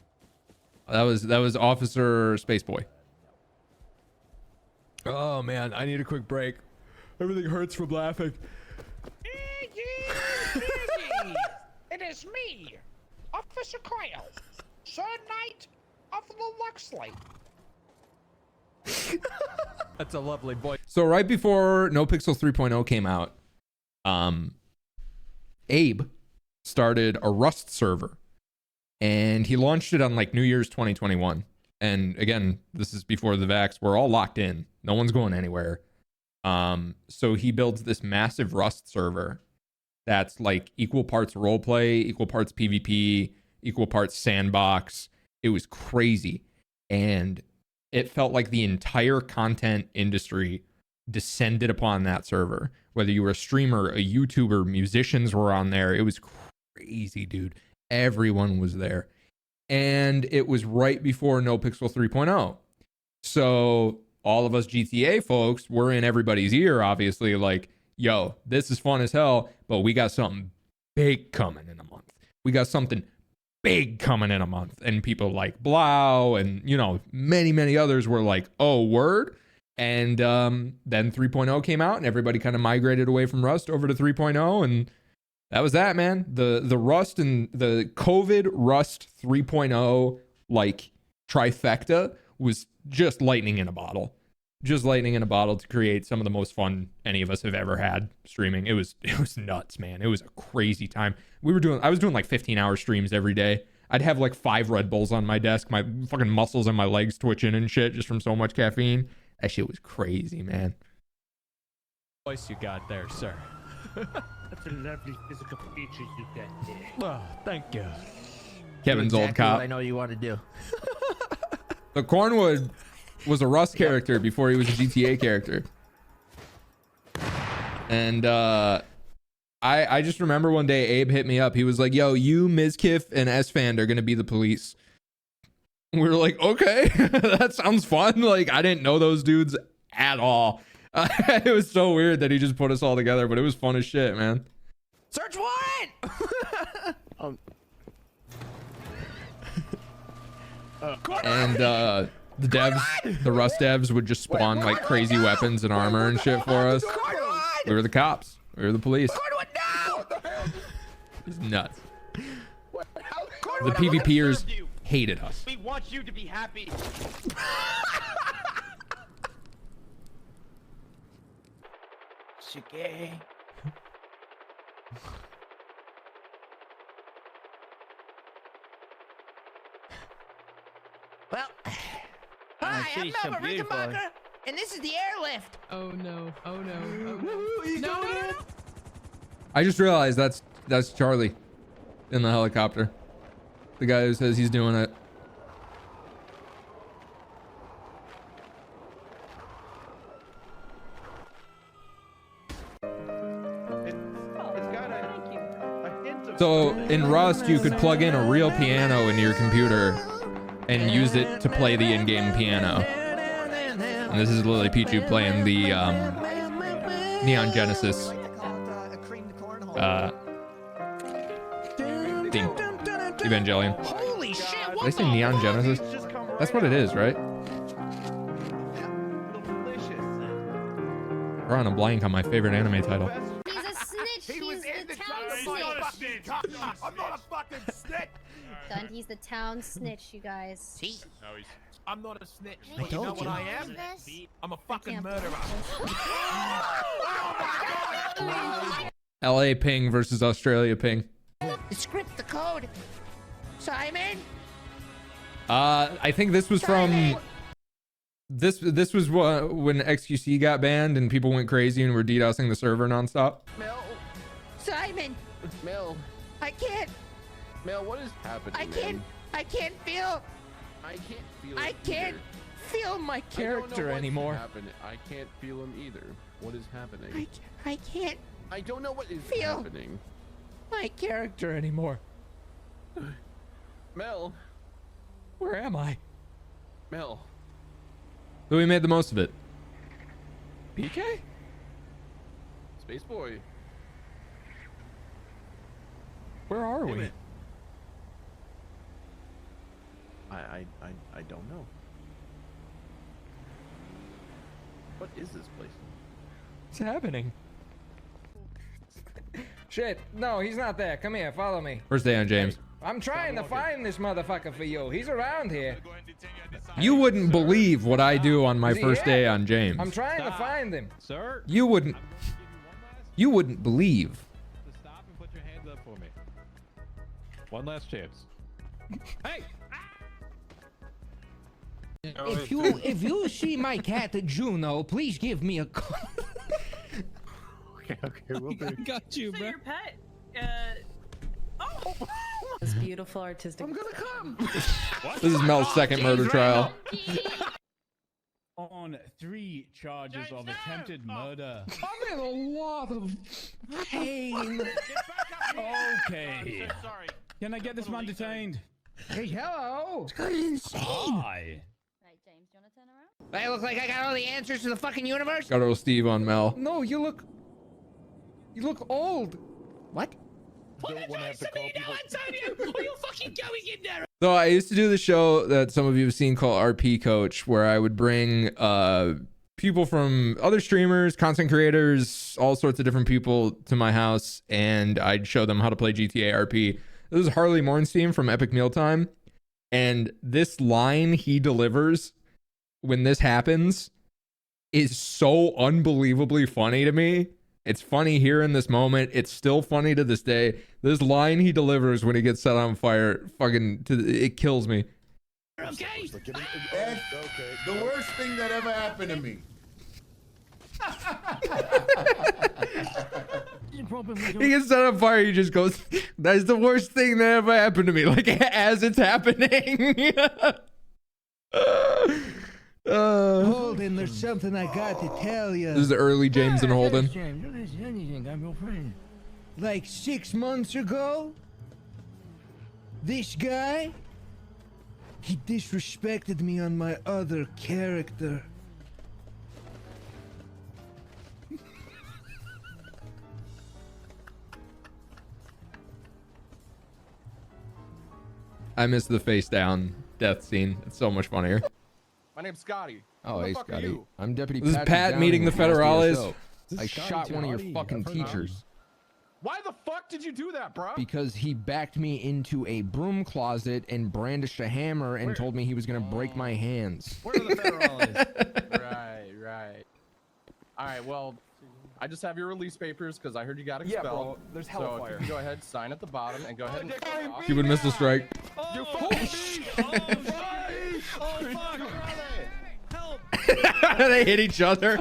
That was Officer Spaceboy. Oh man, I need a quick break. Everything hurts from laughing. It is me, Officer Kyle, Sir Knight of the Luxley. That's a lovely voice. So right before No Pixel 3.0 came out, Abe started a Rust server, and he launched it on like New Year's 2021. And again, this is before the vax. We're all locked in. No one's going anywhere. So he builds this massive Rust server that's like equal parts roleplay, equal parts PvP, equal parts sandbox. It was crazy. And it felt like the entire content industry descended upon that server. Whether you were a streamer, a YouTuber, musicians were on there. It was crazy, dude. Everyone was there. And it was right before No Pixel 3.0. So all of us GTA folks were in everybody's ear, obviously, like, yo, this is fun as hell, but we got something big coming in a month. We got something big coming in a month. And people like Blau and, you know, many, many others were like, oh, word? And then 3.0 came out and everybody kind of migrated away from Rust over to 3.0. And that was that, man. The Rust and the COVID Rust 3.0 like trifecta was just lightning in a bottle. Just lightning in a bottle to create some of the most fun any of us have ever had streaming. It was nuts, man. It was a crazy time. I was doing like 15-hour streams every day. I'd have like 5 Red Bulls on my desk, my fucking muscles and my legs twitching and shit just from so much caffeine. That shit was crazy, man. Voice you got there, sir. That's a lovely physical feature you got there. Oh, thank you. Kevin's old cop. I know you want to do. The Cornwood was a Rust character before he was a GTA character. And I just remember one day Abe hit me up. He was like, yo, you, Mizkif, and S-Fan are going to be the police. We were like, okay, that sounds fun. Like, I didn't know those dudes at all. It was so weird that he just put us all together, but it was fun as shit, man. Search warrant! And the devs, the Rust devs would just spawn like crazy weapons and armor and shit for us. We were the cops. We were the police. It's nuts. The PvPers hated us. We want you to be happy. Shigay. Well, hi, I'm Melba Rickenbacker, and this is the airlift. Oh no! Oh no! Oh no! No! I just realized that's Charlie in the helicopter. The guy who says he's doing it. So in Rust, you could plug in a real piano into your computer and use it to play the in-game piano. And this is Lily Pichu playing the Neon Genesis theme. Evangelion. Holy shit! Did I say Neon Genesis? That's what it is, right? We're on a blank on my favorite anime title. He's a snitch. snitch. I'm not a fucking snitch. Dundee's the town snitch, you guys. See? No, I'm not a snitch. I But you know told what you. I am? I'm a fucking murderer. LA ping versus Australia ping. The script, the code. Simon? I think this was from this was when XQC got banned and people went crazy and were DDoSing the server nonstop. Mel. Simon. Mel. I can't. Mel, what is happening? I can't. I can't feel. I can't feel. I can't feel my character anymore. I can't feel him either. What is happening? I can't. I don't know what is feel happening. my character anymore. Mel. Where am I? Mel. So we made the most of it. PK? Spaceboy. Where are we? I don't know. What is this place? What's happening? Shit, no, he's not there. Come here, follow me. Where's Dayon James? I'm trying to find this motherfucker for you. He's around here. You wouldn't believe what I do on my Is he first here? day on James. I'm trying to find him. Sir? You wouldn't believe. Stop and put your hands up for me. One last chance. Hey! If you see my cat Juno, please give me a call. Okay, we'll do. Got you, bro. Your pet, It's beautiful artistic. I'm gonna come. This is Mel's second murder trial. On 3 charges of attempted murder. I'm in a lot of pain. Okay. Sorry. Can I get this man detained? Hey, hello. It's kind of insane. Hi. Right, James, do you want to turn around? I look like I got all the answers to the fucking universe. Got a little Steve on Mel. No, you look old. What? Don't want to have to call people. Are you fucking going in there? So I used to do the show that some of you have seen called RP Coach, where I would bring people from other streamers, content creators, all sorts of different people to my house, and I'd show them how to play GTA RP. This is Harley Mornstein from Epic Mealtime, and this line he delivers when this happens is so unbelievably funny to me. It's funny here in this moment. It's still funny to this day. This line he delivers when he gets set on fire, it kills me. Okay. The worst thing that ever happened to me. He gets set on fire. He just goes, "That's the worst thing that ever happened to me." Like as it's happening. Holden, there's something I got to tell you. This is the early James and Holden. James, anything, I'm your friend. Like 6 months ago, this guy, he disrespected me on my other character. I miss the face down death scene. It's so much funnier. My name's Scotty. Oh, hey, Scotty. I'm Deputy This is Patrick Pat Downing meeting the with Master Federales. Show. I shot one of your fucking teachers Why the fuck did you do that, bro? because he backed me into a broom closet and brandished a hammer and told me he was gonna break my hands. Where are the Federales? Right. All right, well, I just have your release papers because I heard you got expelled. Yeah, bro, there's hellfire. So if you can go ahead, sign at the bottom, and go ahead and click off. Cuban Missile Strike. You oh, fuck. Help. They hit each other.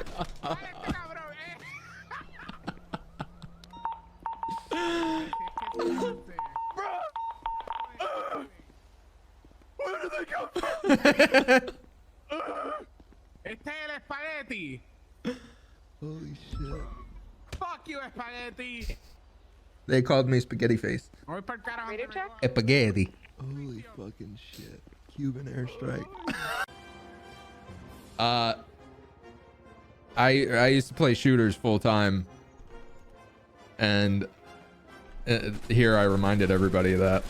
Where did they come from? Este es el espagueti. Holy shit. Fuck you, espagueti. They called me Spaghetti Face. Voy pa'l carajo. Spaghetti. Holy fucking shit. Cuban airstrike. I used to play shooters full time, and here I reminded everybody of that.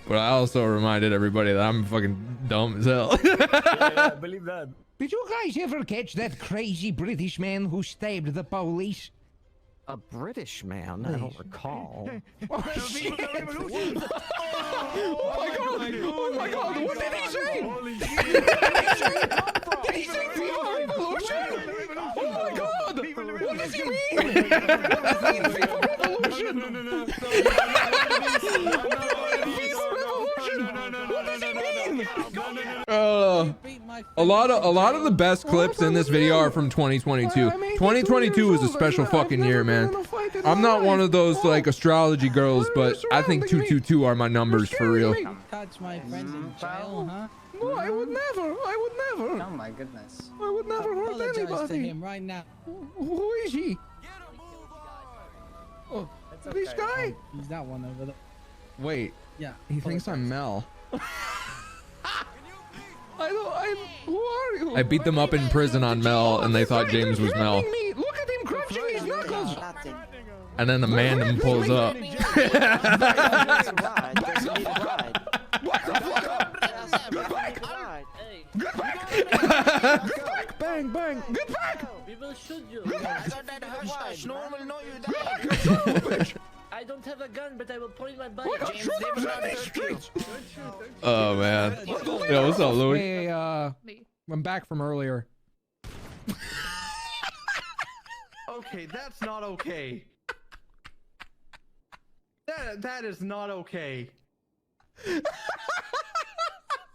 But I also reminded everybody that I'm fucking dumb as hell. Yeah, I believe that. Did you guys ever catch that crazy British man who stabbed the police? A British man? I don't recall. Oh, shit. Oh my god! Oh my god! What did he say? Did he say Viva Revolution? Oh my god! What does he mean? Viva Revolution! A lot of the best clips in this video are from 2022. 2022 was a special fucking year, man. I'm not one of those like astrology girls, but I think 222 are my numbers for real. Touch my friend in jail, huh? No, I would never. I would never. Oh my goodness. I would never hurt Apologize anybody. to him right now. Who is he? Oh, this guy? He's that one over there. Wait. Yeah. He thinks I'm Mel. Who are you? I beat them up in prison on Mel, and they thought James was Mel. Me. Look at him crunching his knuckles. And then the man pulls up. Bang, bang. Get back. We will shoot you. I don't have a gun, but I will point my bike. James, they will not hurt you. Oh man. Yo, what's up, Louis? Hey, I'm back from earlier. Okay, that's not okay. That is not okay.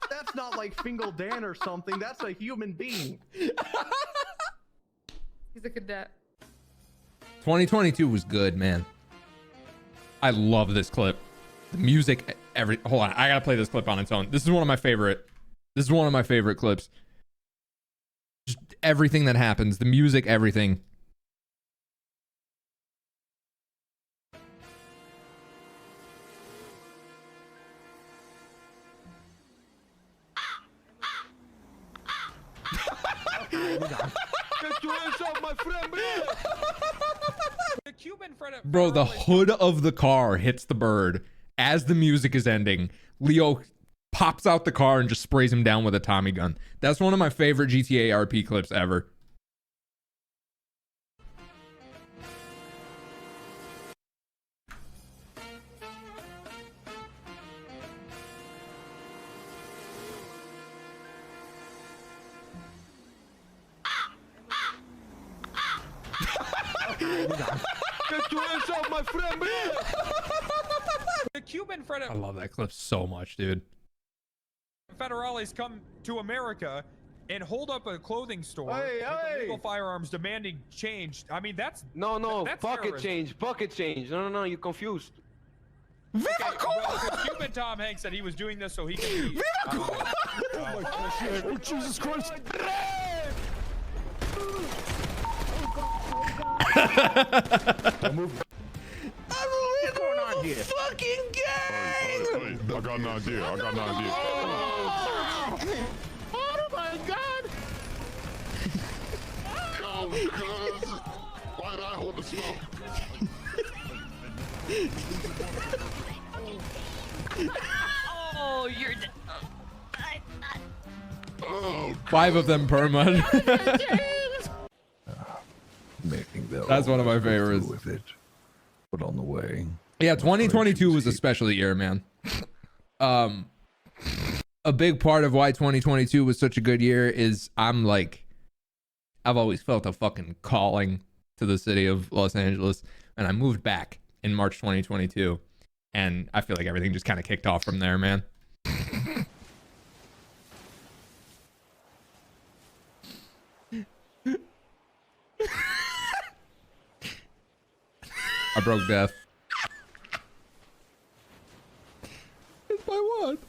That's not like Fingal Dan or something. That's a human being. He's a cadet. 2022 was good, man. I love this clip. The music, hold on, I gotta play this clip on its own. This is one of my favorite clips. Just everything that happens, the music, everything. Get your hands off my friend, bro! The Cuban friend at Bro, the hood of the car hits the bird as the music is ending. Leo pops out the car and just sprays him down with a Tommy gun. That's one of my favorite GTA RP clips ever. Get your hands off my friend, bro! The Cuban friend I love that clip so much, dude. federales come to America and hold up a clothing store with illegal firearms demanding change. I mean, that's that's bucket terrorism. change, bucket change. No, you're confused. Okay, well, Cuban Tom Hanks said he was doing this so he can be. Oh, Jesus Christ! What's going on here? Fucking gang! I got an idea. Oh my god! Why did I hold the smoke? Oh, you're. Oh, 5 of them per month. That's one of my favorites. With it, but on the way. Yeah, 2022 was a special year, man. A big part of why 2022 was such a good year is I've always felt a fucking calling to the city of Los Angeles, and I moved back in March 2022, and I feel like everything just kind of kicked off from there, man. I broke death. It's by what?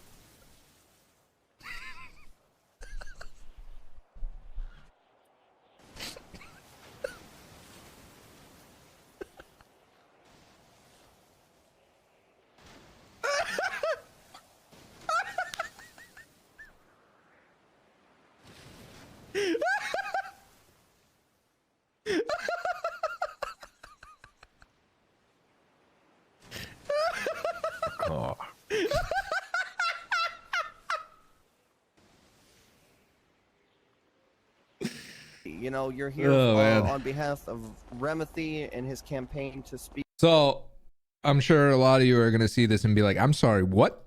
You know, you're here on behalf of Remethy and his campaign to speak. So I'm sure a lot of you are going to see this and be like, I'm sorry, what?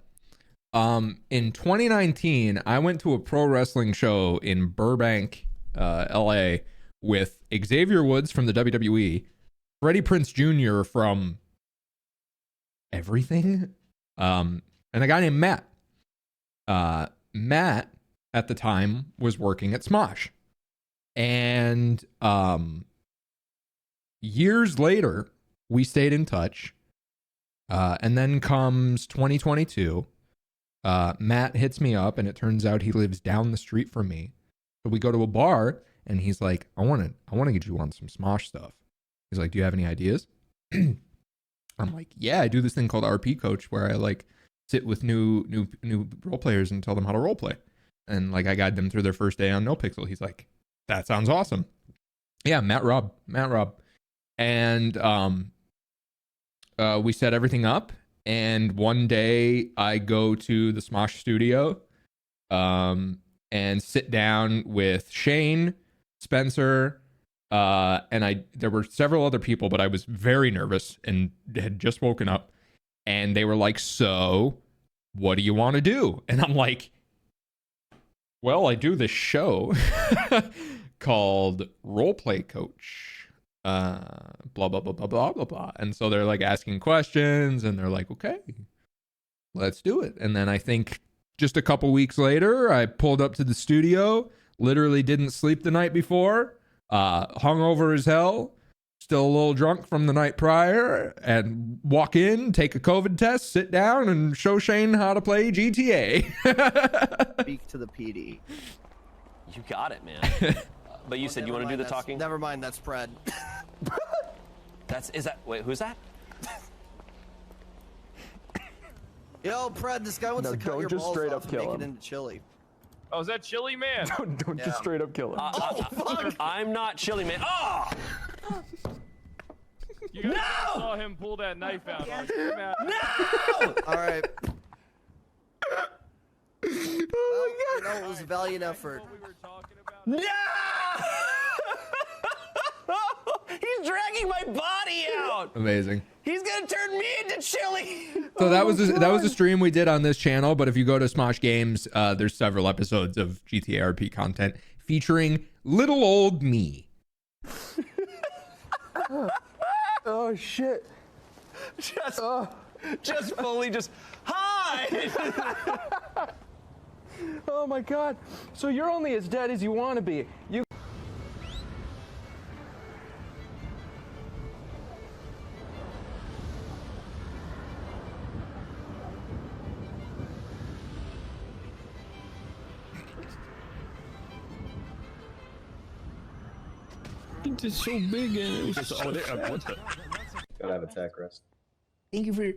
In 2019, I went to a pro wrestling show in Burbank, LA with Xavier Woods from the WWE, Freddie Prinze Jr. from everything, and a guy named Matt. Matt at the time was working at Smosh. And years later, we stayed in touch. And then comes 2022. Matt hits me up, and it turns out he lives down the street from me. So we go to a bar, and he's like, I want to get you on some Smosh stuff. He's like, do you have any ideas? I'm like, yeah, I do this thing called RP Coach, where I like sit with new role players and tell them how to role play. And like I guide them through their first day on NoPixel. He's like, that sounds awesome. Yeah, Matt Robb. And we set everything up. And one day I go to the Smosh studio and sit down with Shane, Spencer, and there were several other people, but I was very nervous and had just woken up. And they were like, so what do you want to do? And I'm like, well, I do this show called Roleplay Coach. Blah, blah, blah, blah, blah, blah, blah. And so they're like asking questions, and they're like, okay, let's do it. And then I think just a couple weeks later, I pulled up to the studio, literally didn't sleep the night before, hungover as hell, still a little drunk from the night prior, and walk in, take a COVID test, sit down, and show Shane how to play GTA. Speak to the PD. You got it, man. But you said you want to do the talking? Never mind, that's Pred. Wait, who's that? Yo, Pred, this guy wants to cut your balls off and make it into chili. Oh, is that Chili Man? Don't just straight up kill him. Fuck! I'm not Chili Man. Oh! You guys saw him pull that knife out. No! All right. Well, you know, it was a valiant effort. No! He's dragging my body out. Amazing. He's gonna turn me into chili. So that was a stream we did on this channel. But if you go to Smosh Games, there's several episodes of GTA RP content featuring little old me. Oh shit! Just fully hi. Oh my god! So you're only as dead as you want to be. You. It's just so big and it was what the? Gotta have attack rest. Thank you for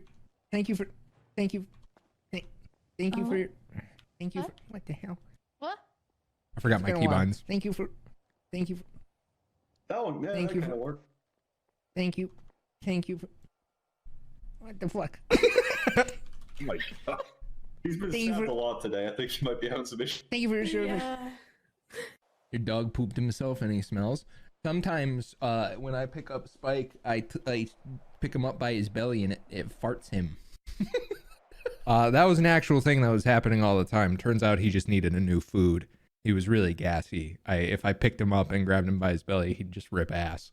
what the hell? What? I forgot my keybinds. Thank you for That one, yeah, Thank that you kind of for- worked. Thank you for what the fuck? Oh my god. He's been Thank you stabbed for- a lot today. I think he might be having some issues. Thank you for your service. Your dog pooped himself and he smells. Sometimes when I pick up Spike, I pick him up by his belly and it farts him. That was an actual thing that was happening all the time. Turns out he just needed a new food. He was really gassy. If I picked him up and grabbed him by his belly, he'd just rip ass.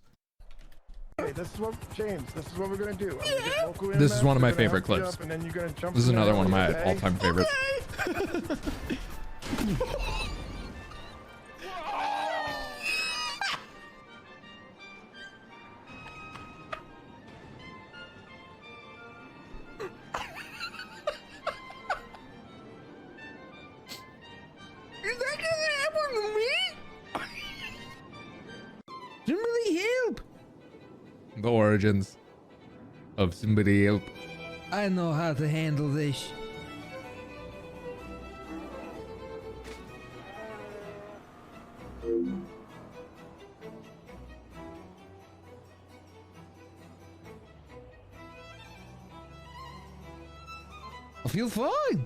Hey, this is what, James, this is what we're gonna do. I'm gonna get Goku in This there, is one of we're my gonna favorite help you clips. up, and then you're gonna jump This is in there, another one of my okay? all-time favorites. Is that gonna happen to me? Somebody help! The origins of somebody else. I know how to handle this. I feel fine.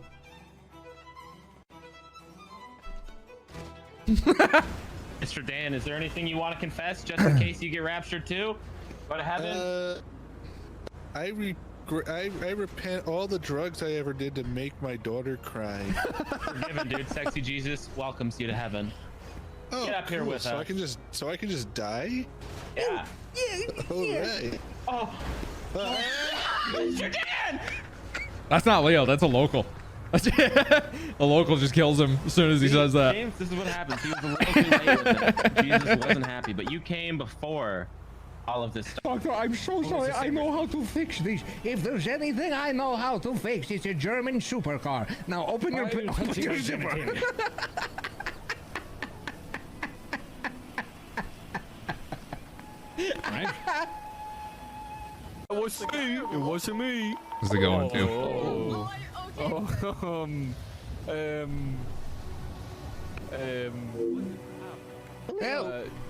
Mr. Dan, is there anything you want to confess, just in case you get raptured too? Go to heaven. I repent all the drugs I ever did to make my daughter cry. Forgiven, dude. Sexy Jesus welcomes you to heaven. Oh, Get up here cool. with so us. I can just die? Yeah. All right. Oh. Mr. Dan! That's not Leo. That's a local. A local just kills him as soon as he says that. James, this is what happens. He was a little too late with it. Jesus wasn't happy, but you came before all of this stuff. Doctor, I'm so sorry. I know how to fix this. If there's anything I know how to fix, it's a German supercar. Now open your zipper. Right? It wasn't me. It wasn't me. How's it going, too?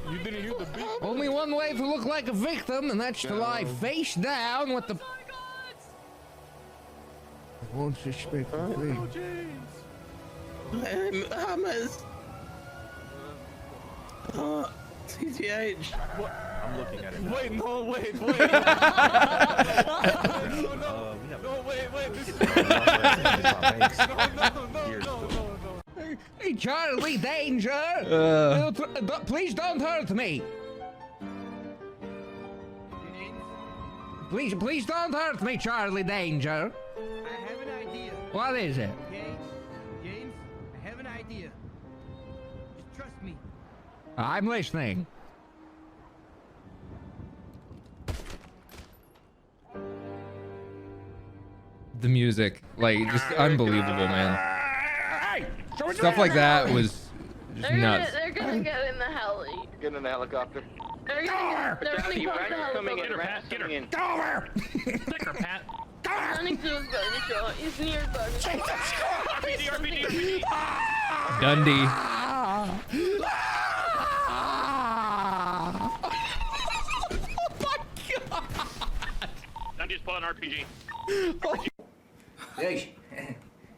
You didn't hear the beat. Only one way to look like a victim, and that's to lie face down with the... I won't suspect a thing. Hammers. CTH. I'm looking at it. Wait, no, wait. No, wait. This is... No. Hey, Charlie, danger! Please don't hurt me! Please don't hurt me, Charlie, danger! I have an idea. What is it? Okay? James, I have an idea. Just trust me. I'm listening. The music, like, just unbelievable, man. Stuff like that was just nuts. They're gonna get in the heli. Get in the helicopter. They're gonna put the helicopter. Get her. Go over! Stick her, Pat. Running to his gun show. He's near gun show. RPD. Dundee. Dundee's pulling RPG. Hey.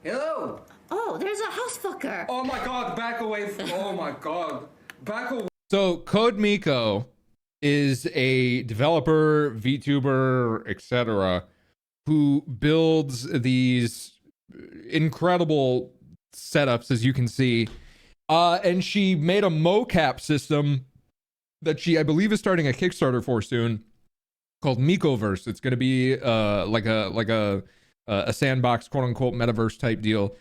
Hello. Oh, there's a house fucker. Oh my god, back away oh my god. Back away. So Code Miko is a developer, VTuber, etc., who builds these incredible setups, as you can see. And she made a mocap system that she, I believe, is starting a Kickstarter for soon, called Mikoverse. It's going to be like a sandbox, quote unquote, metaverse type deal,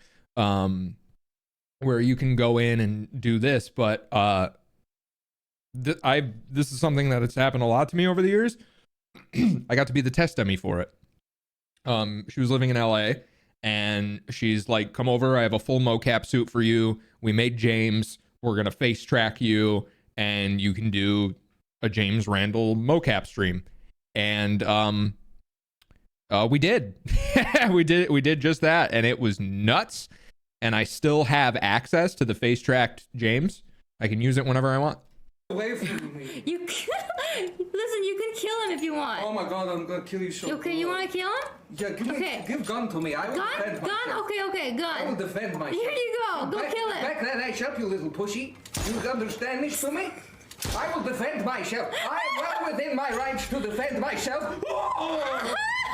where you can go in and do this. But this is something that has happened a lot to me over the years. I got to be the test dummy for it. She was living in LA, and she's like, come over, I have a full mocap suit for you. We made James. We're going to face track you, and you can do a James Randall mocap stream. And we did. we did just that, and it was nuts. And I still have access to the face tracked James. I can use it whenever I want. Away from me. You listen. You can kill him if you want. Oh my god, I'm gonna kill you so Okay, you want to kill him? Yeah, give gun to me. I will defend myself. Gun. Okay, gun. I will defend myself. Here you go. Go kill him. Back that ass up, you little pussy. You understand this to me? I will defend myself. I am well within my rights to defend myself.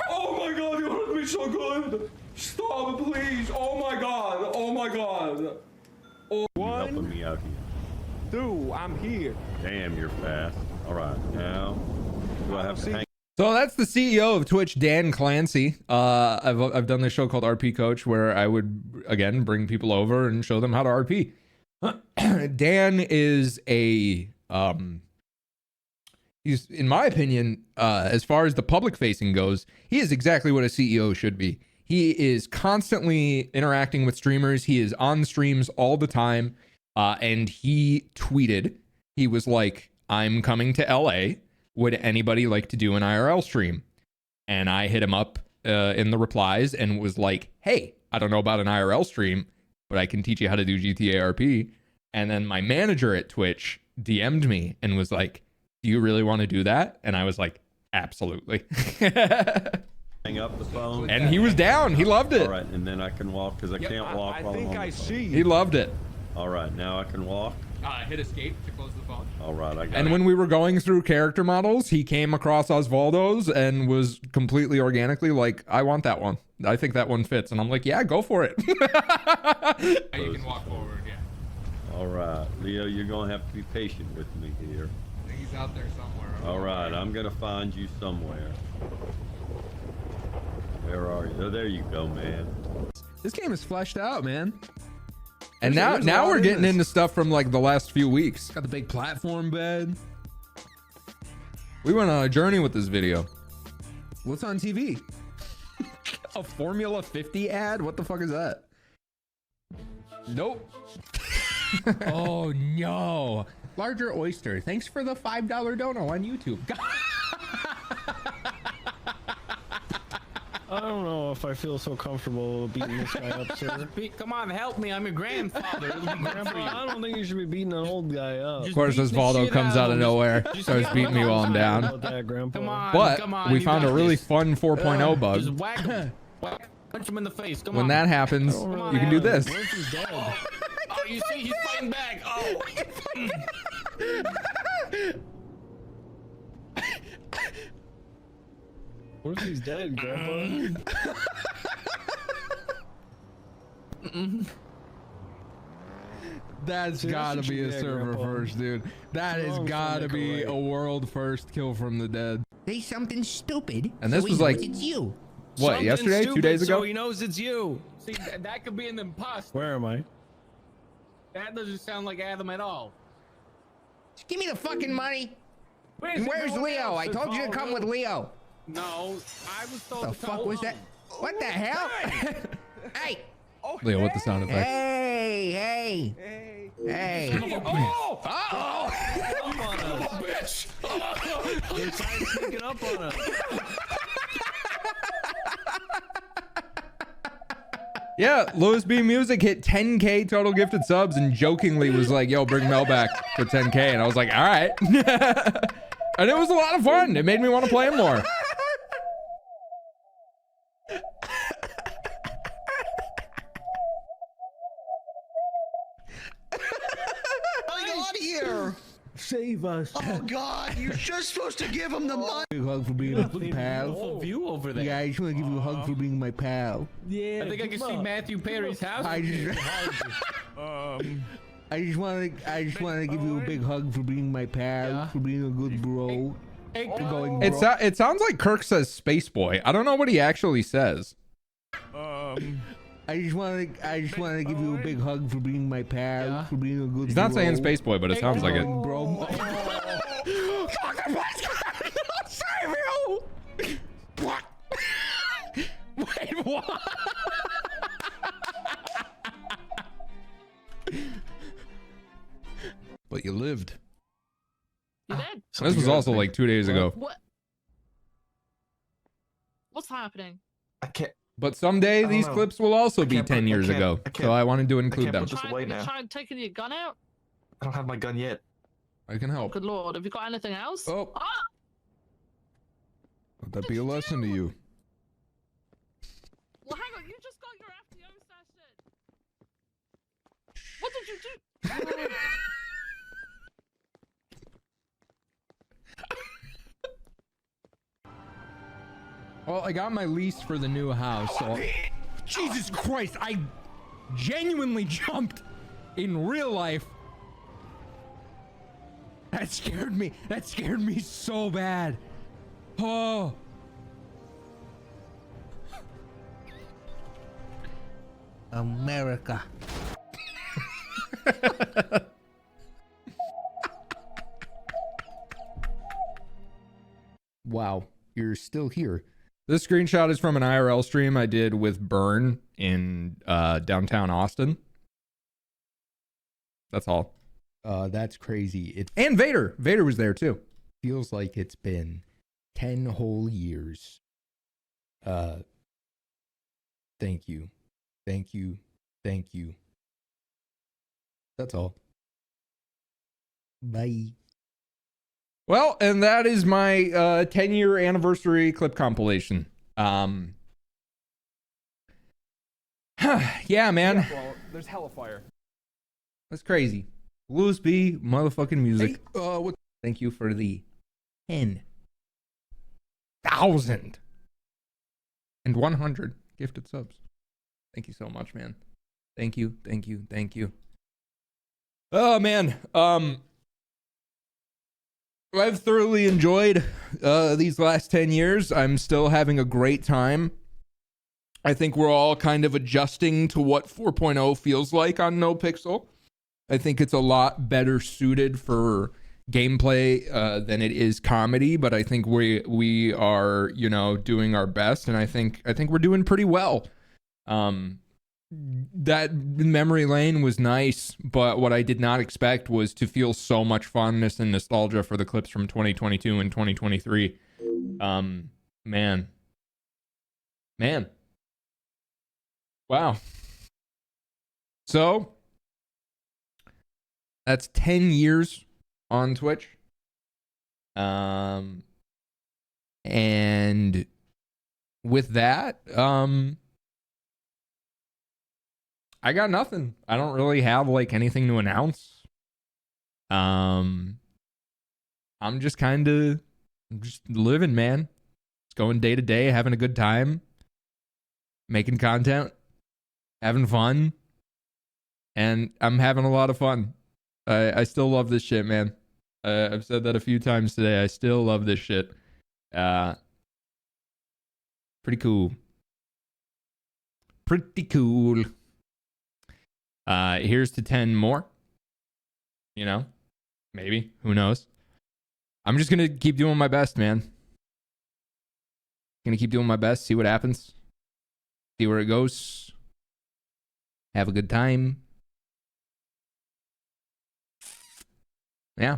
Oh my god, you hurt me so good. Stop, please. Oh my god. Oh my god. You helping me out here. Two, I'm here. Damn, you're fast. All right, now do I have to hang? So that's the CEO of Twitch, Dan Clancy. I've done this show called RP Coach, where I would again bring people over and show them how to RP. Dan is he's, in my opinion, as far as the public facing goes, he is exactly what a CEO should be. He is constantly interacting with streamers. He is on streams all the time. And he tweeted, he was like, I'm coming to LA. Would anybody like to do an IRL stream? And I hit him up in the replies and was like, hey, I don't know about an IRL stream, but I can teach you how to do GTA RP. And then my manager at Twitch DM'd me and was like, do you really want to do that? And I was like, absolutely. Hang up the phone. And he was down. He loved it. All right, and then I can walk because I can't walk while I'm on the phone. He loved it. All right, now I can walk. hit escape to close the phone. All right, I got And it. when we were going through character models, he came across Osvaldo's and was completely organically like, I want that one. I think that one fits. And I'm like, yeah, go for it. You can walk forward, yeah. All right, Leo, you're gonna have to be patient with me here. He's out there somewhere. All right, I'm gonna find you somewhere. Where are you? Oh, there you go, man. This game is fleshed out, man. And There's a now lot we're in getting this. into stuff from like the last few weeks. Got the big platform bed. We went on a journey with this video. What's on TV? A Formula 50 ad? What the fuck is that? Nope. Oh no. Larger oyster. Thanks for the $5 dono on YouTube. I don't know if I feel so comfortable beating this guy up, sir. Come on, help me. I'm your grandfather. It'll be good for you. I don't think you should be beating an old guy up. Of course, Osvaldo comes out of nowhere, starts beating me while I'm down. Come on, But come on, we you found a got really this. fun 4.0 bug. Just whack him. Punch him in the face. Come When on. that happens, you can do this. What if he's dead? Oh, you see, he's fighting back. Oh. What if he's dead, Grandpa? That's See, gotta that's what be you a get, server Grandpa. first, dude. That has Long gotta stomach be away. a world first kill from the dead. Say something stupid. And this so he was knows like, it's you. what, Something yesterday? 2 stupid days ago? So he knows it's you. See, that could be an imposter. Where am I? That doesn't sound like Adam at all. Just give me the fucking money. Where's And where's everyone Leo? else? I told you to come with Leo. No, I was told The to come fuck was alone. that? What the hell? Hey! Leo, what the sound effect? Hey! Hey! Hey! Oh! Uh-oh! Up on us. Bitch! They're trying to sneak it up on us. Yeah, Louis B Music hit 10K total gifted subs and jokingly was like, yo, bring Mel back for 10K. And I was like, all right. And it was a lot of fun. It made me want to play him more. Get out of here! Save us. Oh God! You're just supposed to give him the money. Big hug for being a pal. Beautiful view over there. Yeah, I just want to give you a hug for being my pal. Yeah, I think I can see Matthew Perry's house. I just, I just want to give you a big hug for being my pal, for being a good bro. Hey, for going It, it sounds like Kirk says Spaceboy. I don't know what he actually says. I just want to give you a big hug for being my pal, for being a good He's not bro. saying Spaceboy, but it sounds like it. Bro. Save you! What? Wait, what? But you lived. You did. This was also like 2 days ago. What? What's happening? I can't. But someday don't these know. clips will also be can't 10 put- I years can't- ago. I So can't- I wanted to include can't them. put this away now. Trying taking your gun out? I don't have my gun yet. I can help. Good lord, have you got anything else? Oh. Ah! Let that be a lesson to you. Well, hang on, you just got your FDO session. What did you do? Well, I got my lease for the new house, so... Jesus Christ, I genuinely jumped in real life. That scared me. That scared me so bad. Oh. America. Wow, you're still here. This screenshot is from an IRL stream I did with Burn in downtown Austin. That's all. That's crazy. And Vader. Vader was there too. Feels like it's been 10 whole years. Thank you. Thank you. Thank you. That's all. Bye. Well, and that is my 10-year anniversary clip compilation. Yeah, man. Well, there's hella fire. That's crazy. Blues B motherfucking music. Thank you for the 10,100 gifted subs. Thank you so much, man. Thank you. Oh man, I've thoroughly enjoyed these last 10 years. I'm still having a great time. I think we're all kind of adjusting to what 4.0 feels like on NoPixel. I think it's a lot better suited for gameplay than it is comedy, but I think we are, you know, doing our best, and I think we're doing pretty well. That memory lane was nice, but what I did not expect was to feel so much fondness and nostalgia for the clips from 2022 and 2023. Man. Wow. So that's 10 years on Twitch. And with that, I got nothing. I don't really have like anything to announce. I'm just living, man. Just going day to day, having a good time, making content, having fun, and I'm having a lot of fun. I still love this shit, man. I've said that a few times today. I still love this shit. Pretty cool. Here's to 10 more. You know, maybe. Who knows? I'm just gonna keep doing my best, man. Gonna keep doing my best. See what happens. See where it goes. Have a good time. Yeah.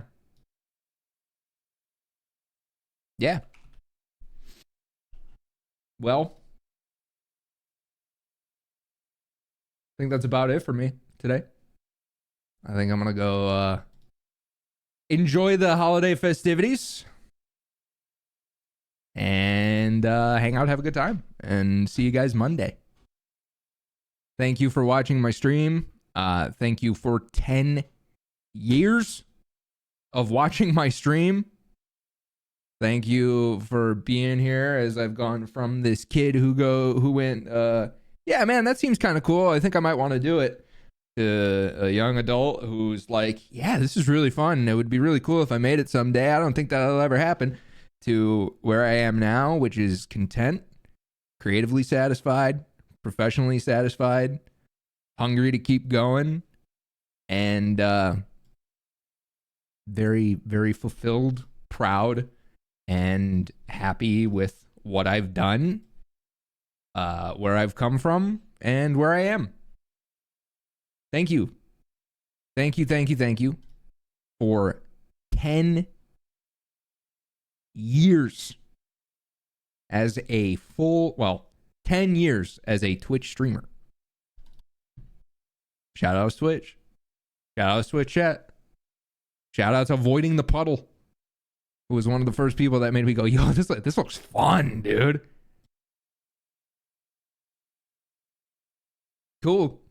Well, I think that's about it for me today. I think I'm gonna go enjoy the holiday festivities and hang out, have a good time, and see you guys Monday. Thank you for watching my stream. Thank you for 10 years of watching my stream. Thank you for being here as I've gone from this kid who went, yeah, man, that seems kind of cool. I think I might want to do it, to a young adult who's like, yeah, this is really fun. It would be really cool if I made it someday. I don't think that'll ever happen. To where I am now, which is content, creatively satisfied, professionally satisfied, hungry to keep going, and very, very fulfilled, proud, and happy with what I've done, where I've come from, and where I am. Thank you. Thank you for 10 years as a 10 years as a Twitch streamer. Shout out to Twitch. Shout out to Twitch chat. Shout out to Avoiding the Puddle, who was one of the first people that made me go, yo, this looks fun, dude. Cool.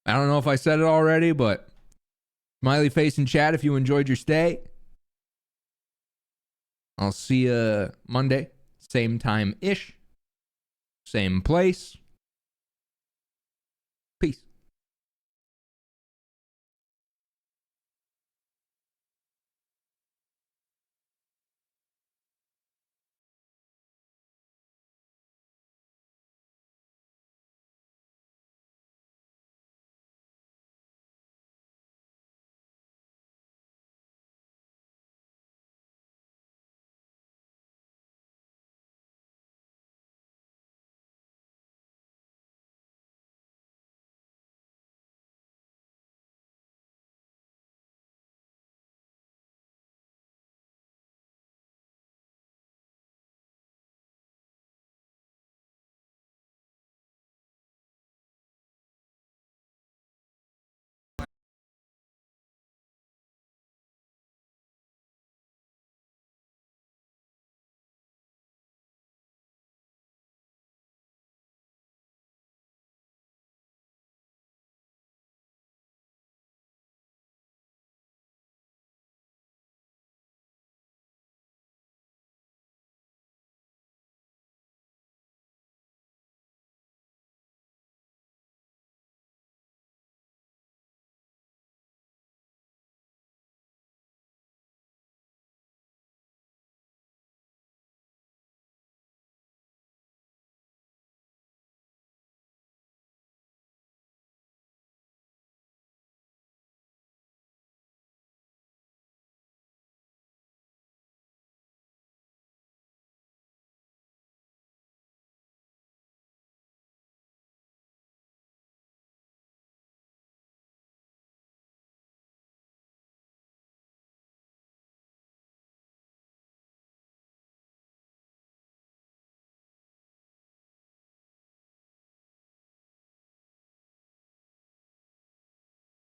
I don't know if I said it already, but smiley face in chat if you enjoyed your stay. I'll see you Monday, same time-ish, same place.